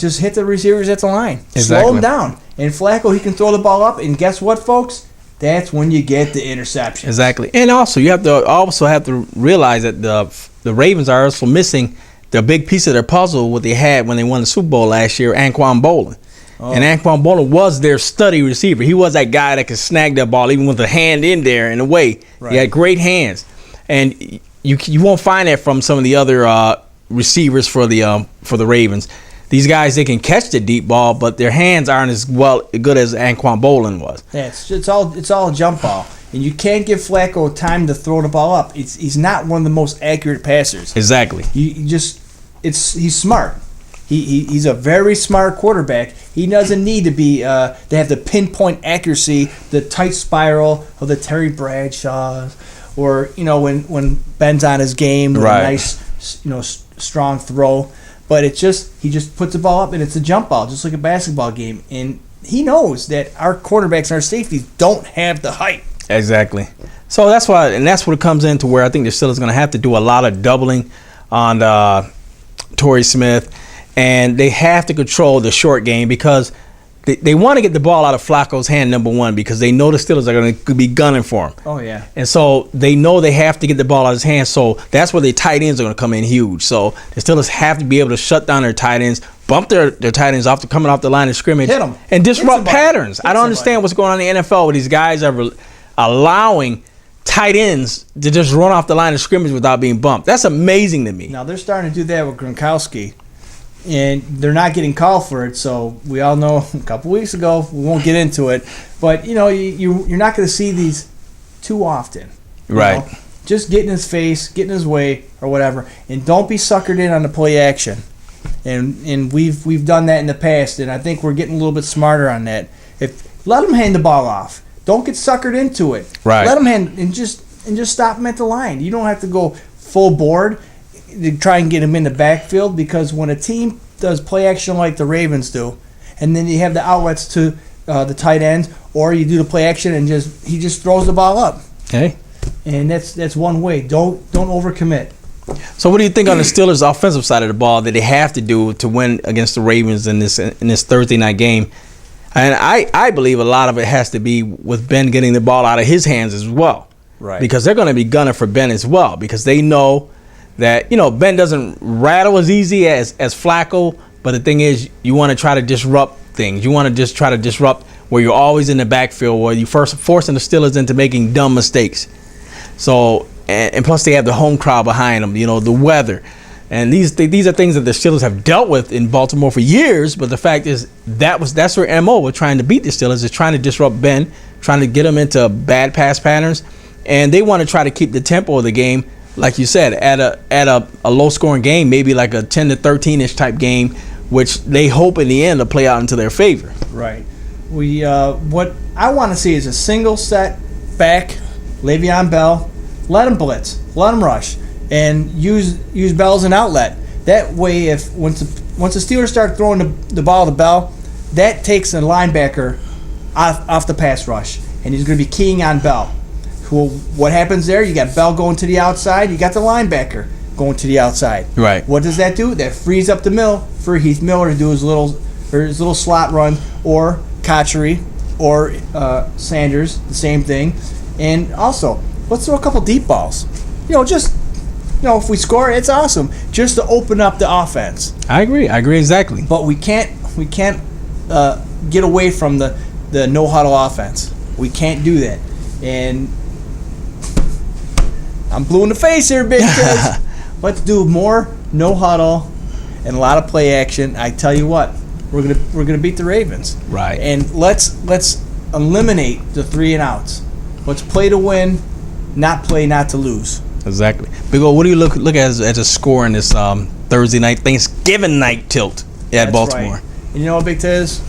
hit the receivers at the line. Exactly. Slow them down. And Flacco, he can throw the ball up. And guess what, folks? That's when you get the interception. Exactly. And also, you have to realize that the Ravens are also missing the big piece of their puzzle, what they had when they won the Super Bowl last year, Anquan Bolden. Oh. And Anquan Bolden was their study receiver. He was that guy that could snag that ball even with a hand in there in a way. Right. He had great hands. And you won't find that from some of the other receivers for the Ravens. These guys, they can catch the deep ball, but their hands aren't as good as Anquan Bolden was. Yeah, it's all a jump ball. And you can't give Flacco time to throw the ball up. He's not one of the most accurate passers. Exactly. He's smart. He's a very smart quarterback. He doesn't need to be to have the pinpoint accuracy, the tight spiral of the Terry Bradshaws, or when Ben's on his game with right. a nice strong throw, but he just puts the ball up and it's a jump ball, just like a basketball game. And he knows that our quarterbacks and our safeties don't have the height. Exactly. So that's what it comes into, where I think the Steelers going to have to do a lot of doubling on Torrey Smith, and they have to control the short game because they want to get the ball out of Flacco's hand, number one, because they know the Steelers are going to be gunning for him. Oh, yeah. And so they know they have to get the ball out of his hand, so that's where the tight ends are going to come in huge. So the Steelers have to be able to shut down their tight ends, bump their tight ends coming off the line of scrimmage, hit them, and disrupt patterns. I don't understand what's going on in the NFL where these guys are allowing tight ends to just run off the line of scrimmage without being bumped. That's amazing to me. Now, they're starting to do that with Gronkowski, and they're not getting called for it. So we all know a couple weeks ago, we won't get into it, but you're not going to see these too often. Right. Just get in his face, get in his way, or whatever, and don't be suckered in on the play action. And we've done that in the past, and I think we're getting a little bit smarter on that. Let them hand the ball off. Don't get suckered into it. Right. Let them hand and just stop them at the line. You don't have to go full board to try and get him in the backfield, because when a team does play action like the Ravens do, and then you have the outlets to the tight end, or you do the play action and he just throws the ball up. Okay. And that's one way. Don't overcommit. So what do you think on the Steelers' offensive side of the ball that they have to do to win against the Ravens in this Thursday night game? And I believe a lot of it has to be with Ben getting the ball out of his hands as well. Right. Because they're going to be gunning for Ben as well, because they know that Ben doesn't rattle as easy as Flacco, but the thing is, you want to try to disrupt things. You want to just try to disrupt where you're always in the backfield, where you first forcing the Steelers into making dumb mistakes. So and plus they have the home crowd behind them, the weather. And these are things that the Steelers have dealt with in Baltimore for years, but the fact is that's their MO with trying to beat the Steelers, is trying to disrupt Ben, trying to get them into bad pass patterns, and they want to try to keep the tempo of the game, like you said, at a low scoring game, maybe like a 10 to 13-ish type game, which they hope in the end to play out into their favor. Right. What I want to see is a single set back, Le'Veon Bell. Let him blitz, let him rush, and use Bell as an outlet. That way, once the Steelers start throwing the ball to Bell, that takes a linebacker off the pass rush, and he's going to be keying on Bell. Well, what happens there? You got Bell going to the outside. You got the linebacker going to the outside. Right. What does that do? That frees up the middle for Heath Miller to do his little slot run, or Kotchery, or Sanders, the same thing. And also, let's throw a couple deep balls. If we score, it's awesome. Just to open up the offense. I agree exactly. But we can't get away from the no huddle offense. We can't do that. And I'm blue in the face here, big kids. Let's do more no huddle and a lot of play action. I tell you what, we're gonna beat the Ravens. Right. And let's eliminate the 3 and outs. Let's play to win, not play not to lose. Exactly. Big O, what do you look at as a score in this Thursday night, Thanksgiving night tilt at Baltimore? Right. And you know what, Big Tiz?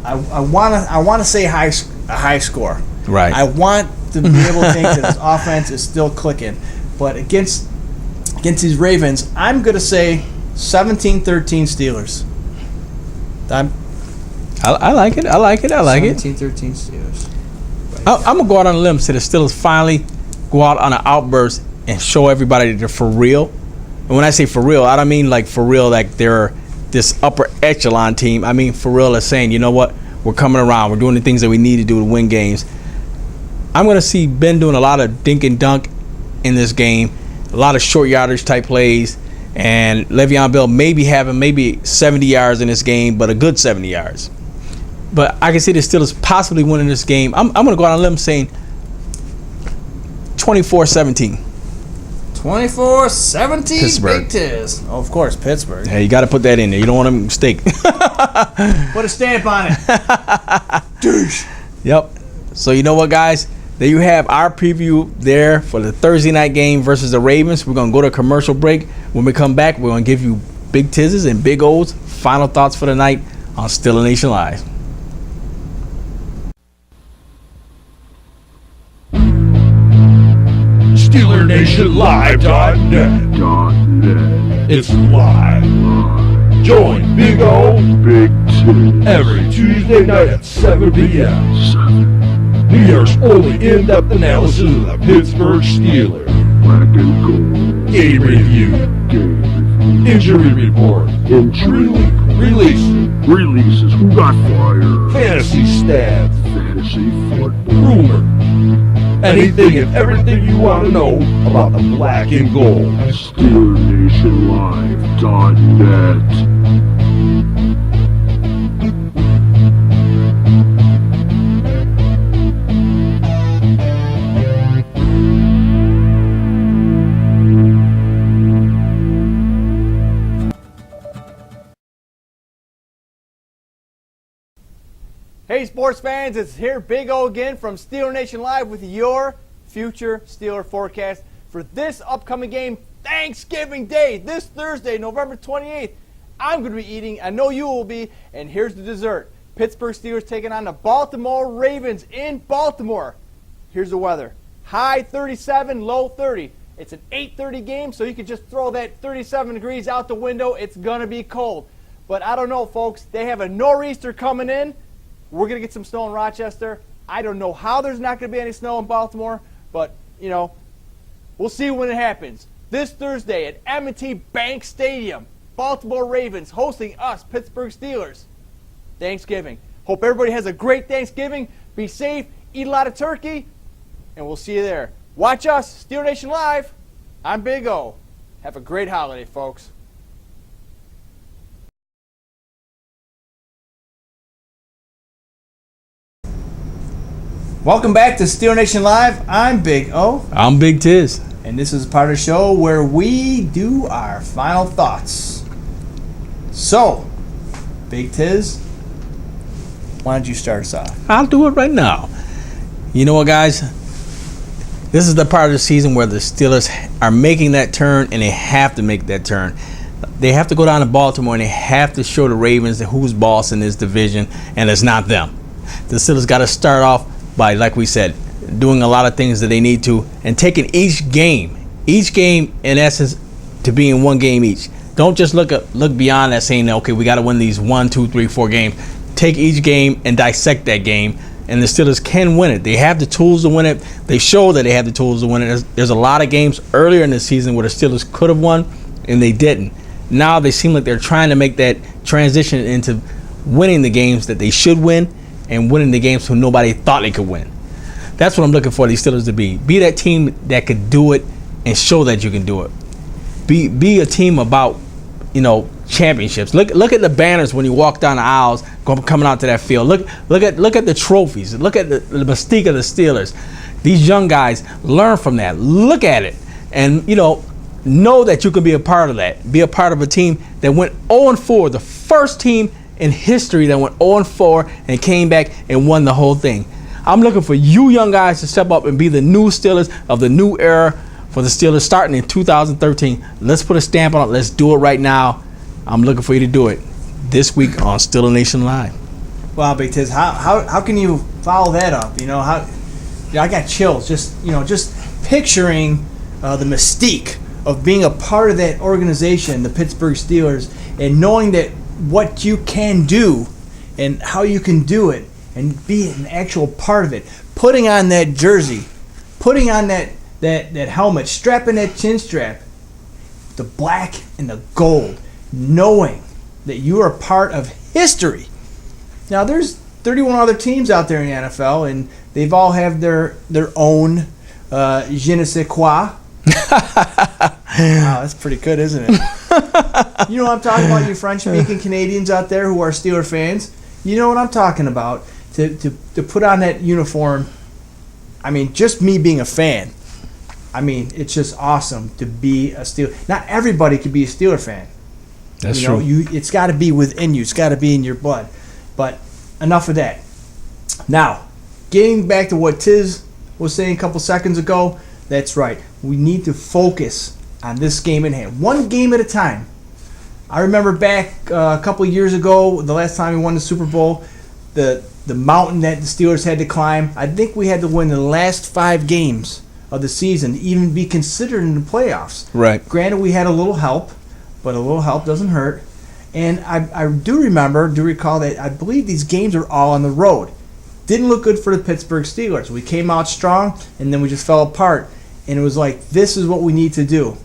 I wanna say a high score. Right. I want to be able to think that this offense is still clicking. But against these Ravens, I'm going to say 17-13 Steelers. I like it. 17-13 Steelers. I'm going to go out on a limb and say the Steelers finally go out on an outburst and show everybody that they're for real. And when I say for real, I don't mean like for real like they're this upper echelon team. I mean for real as saying, you know what, we're coming around. We're doing the things that we need to do to win games. I'm going to see Ben doing a lot of dink and dunk in this game, a lot of short yardage type plays, and Le'Veon Bell maybe 70 yards in this game, but a good 70 yards. But I can see the Steelers possibly winning this game. I'm going to go out on a limb saying 24-17. 24-17 Pittsburgh. Big Tiz. Oh, of course, Pittsburgh. Hey, you got to put that in there. You don't want to make a mistake. Put a stamp on it. Douche. Yep. So you know what, guys? There you have our preview there for the Thursday night game versus the Ravens. We're going to go to a commercial break. When we come back, we're going to give you Big Tiz's and Big O's final thoughts for the night on Still a Nation Live. SteelerNationLive.net. It's live. Join Big O, Big T, every Tuesday night at 7 p.m. New York's only in-depth analysis of the Pittsburgh Steelers. Black and Gold, Game review, game review, injury report, injury release, releases, who got fired, fantasy stats, fantasy football, rumor, anything and everything you want to know about the black and gold. SteelerNationLive.net. Hey sports fans, it's here Big O again from Steeler Nation Live with your future Steeler forecast for this upcoming game, Thanksgiving Day, this Thursday, November 28th. I'm going to be eating, I know you will be, and here's the dessert. Pittsburgh Steelers taking on the Baltimore Ravens in Baltimore. Here's the weather. High 37, low 30. It's an 8:30 game, so you can just throw that 37 degrees out the window. It's going to be cold. But I don't know, folks. They have a nor'easter coming in. We're going to get some snow in Rochester. I don't know how there's not going to be any snow in Baltimore, but, you know, we'll see when it happens. This Thursday at M&T Bank Stadium, Baltimore Ravens hosting us, Pittsburgh Steelers. Thanksgiving. Hope everybody has a great Thanksgiving. Be safe, eat a lot of turkey, and we'll see you there. Watch us, Steeler Nation Live. I'm Big O. Have a great holiday, folks. Welcome back to Steeler Nation Live. I'm Big O, I'm Big Tiz. and this is part of the show where we do our final thoughts. So, Big Tiz, why don't you start us off? I'll do it right now. You know what, guys? This is the part of the season where the Steelers are making that turn, and they have to make that turn. They have to go down to Baltimore, and they have to show the Ravens that who's boss in this division, and it's not them. The Steelers got to start off by, like we said, doing a lot of things that they need to, and taking each game in essence to being one game each. Don't just look beyond that, saying, okay, we got to win these 1, 2, 3, 4 games. Take each game and dissect that game, and the Steelers can win it. They have the tools to win it. They show that they have the tools to win it. There's a lot of games earlier in the season where the Steelers could have won, and they didn't. Now they seem like they're trying to make that transition into winning the games that they should win and winning the games who nobody thought they could win. That's what I'm looking for these Steelers to be. Be that team that could do it and show that you can do it. Be a team about, championships. Look at the banners when you walk down the aisles coming out to that field. Look at the trophies. Look at the mystique of the Steelers. These young guys learn from that. Look at it, and know that you can be a part of that. Be a part of a team that went 0-4, the first team in history that went 0-4 and came back and won the whole thing. I'm looking for you young guys to step up and be the new Steelers of the new era for the Steelers starting in 2013. Let's put a stamp on it. Let's do it right now. I'm looking for you to do it this week on Steeler Nation Live. Wow, Big Tiz, how can you follow that up? I got chills just picturing the mystique of being a part of that organization, the Pittsburgh Steelers, and knowing that what you can do and how you can do it and be an actual part of it. Putting on that jersey, putting on that helmet, strapping that chin strap, the black and the gold, knowing that you are part of history. Now, there's 31 other teams out there in the NFL, and they've all have their own je ne sais quoi. Wow, that's pretty good, isn't it? You know what I'm talking about, you French-speaking Canadians out there who are Steeler fans? You know what I'm talking about. To put on that uniform, just me being a fan, it's just awesome to be a Steeler. Not everybody could be a Steeler fan. That's true. It's got to be within you. It's got to be in your blood. But enough of that. Now, getting back to what Tiz was saying a couple seconds ago, that's right. We need to focus on this game in hand. One game at a time. I remember back a couple years ago, the last time we won the Super Bowl, the mountain that the Steelers had to climb. I think we had to win the last 5 games of the season to even be considered in the playoffs. Right. Granted, we had a little help, but a little help doesn't hurt. And I do recall that I believe these games are all on the road. Didn't look good for the Pittsburgh Steelers. We came out strong, and then we just fell apart. And it was like, this is what we need to do.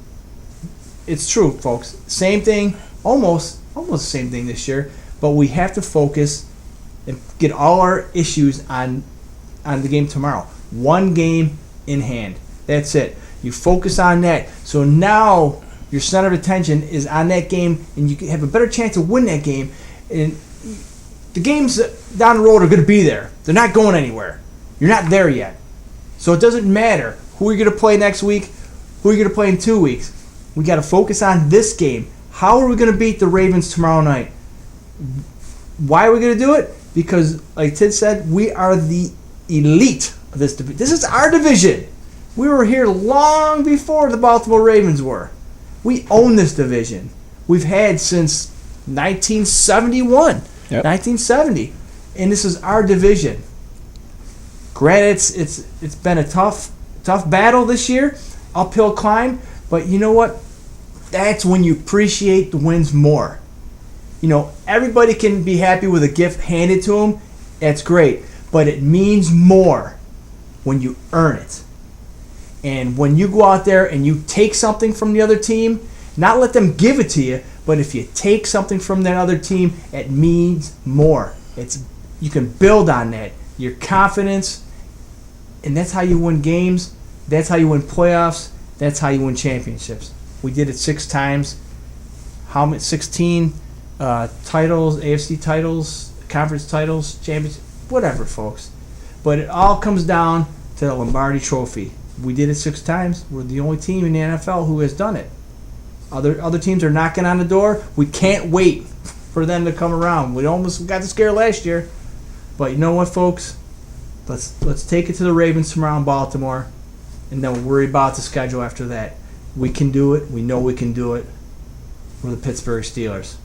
It's true, folks. Same thing, almost the same thing this year. But we have to focus and get all our issues on the game tomorrow. One game in hand. That's it. You focus on that. So now your center of attention is on that game, and you can have a better chance to win that game. And the games down the road are going to be there. They're not going anywhere. You're not there yet. So it doesn't matter who you're going to play next week, who you're going to play in 2 weeks. We got to focus on this game. How are we going to beat the Ravens tomorrow night? Why are we going to do it? Because, like Tid said, we are the elite of this division. This is our division. We were here long before the Baltimore Ravens were. We own this division. We've had since 1971, 1970, and this is our division. Granted, it's been a tough battle this year, uphill climb, but you know what? That's when you appreciate the wins more. You know, everybody can be happy with a gift handed to them. That's great, but it means more when you earn it. And when you go out there and you take something from the other team, not let them give it to you, but if you take something from that other team, it means more. You can build on that. Your confidence, and that's how you win games. That's how you win playoffs. That's how you win championships. We did it 6 times. How many? 16 titles, AFC titles, conference titles, champions, whatever, folks. But it all comes down to the Lombardi Trophy. We did it 6 times. We're the only team in the NFL who has done it. Other teams are knocking on the door. We can't wait for them to come around. We almost got the scare last year. But you know what, folks? Let's take it to the Ravens tomorrow in Baltimore, and then we'll worry about the schedule after that. We can do it. We know we can do it. We're the Pittsburgh Steelers.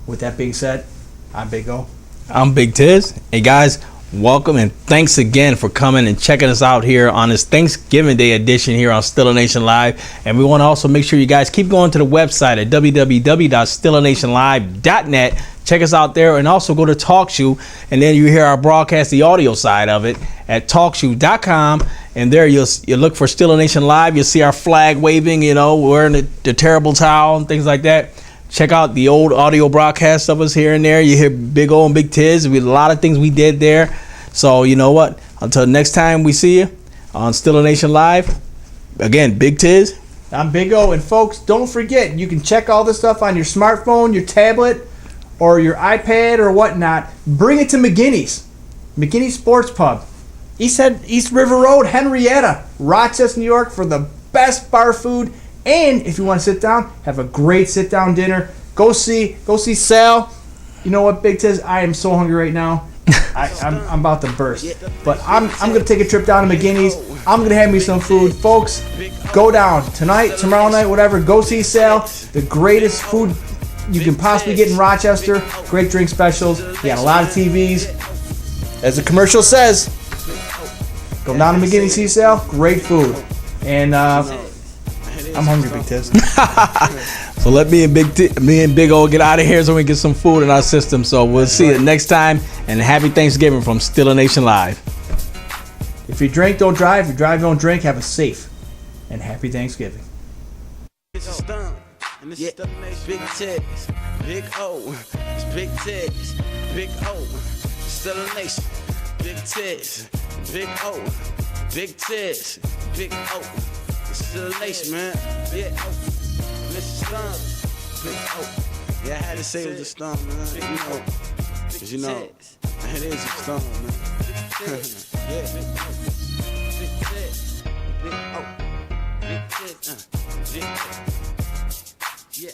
With that being said, I'm Big O. I'm Big Tiz. Hey, guys, welcome and thanks again for coming and checking us out here on this Thanksgiving Day edition here on Stiller Nation Live. And we want to also make sure you guys keep going to the website at www.stillernationlive.net. Check us out there, and also go to TalkShoe, and then you hear our broadcast, the audio side of it, at TalkShoe.com. And there you'll look for Stiller Nation Live. You'll see our flag waving, wearing the terrible towel and things like that. Check out the old audio broadcasts of us here and there. You hear Big O and Big Tiz. We had a lot of things we did there. So you know what? Until next time we see you on Stiller Nation Live. Again, Big Tiz. I'm Big O. And folks, don't forget, you can check all this stuff on your smartphone, your tablet, or your iPad or whatnot. Bring it to McGinney's Sports Pub. East River Road, Henrietta, Rochester, New York, for the best bar food. And if you want to sit down, have a great sit-down dinner. Go see Sal. You know what, Big Tiz? I am so hungry right now. I'm about to burst. But I'm going to take a trip down to McGinney's. I'm going to have me some food. Folks, go down tonight, tomorrow night, whatever. Go see Sal. The greatest food you can possibly get in Rochester. Great drink specials. He got a lot of TVs. As the commercial says, go down to McGinney's, see Sal. Great food. And I'm hungry, Big Tiz. So let me and Big O get out of here so we can get some food in our system. So we'll see you next time, and happy Thanksgiving from Stiller Nation Live. If you drink, don't drive. If you drive, don't drink. Have a safe and happy Thanksgiving. Yeah, Big Tiz, Big O, it's Big Tiz, Big O, Stiller Nation, Big Tiz, Big O, Big Tiz, Big O, Stiller Nation, man. Yeah, Mr. Stump, Big O. Yeah, I had to say it was a stump, man. Cause it is a stump, man. Yeah, Big Tiz, Big O, Big Tiz, Big O. Yeah.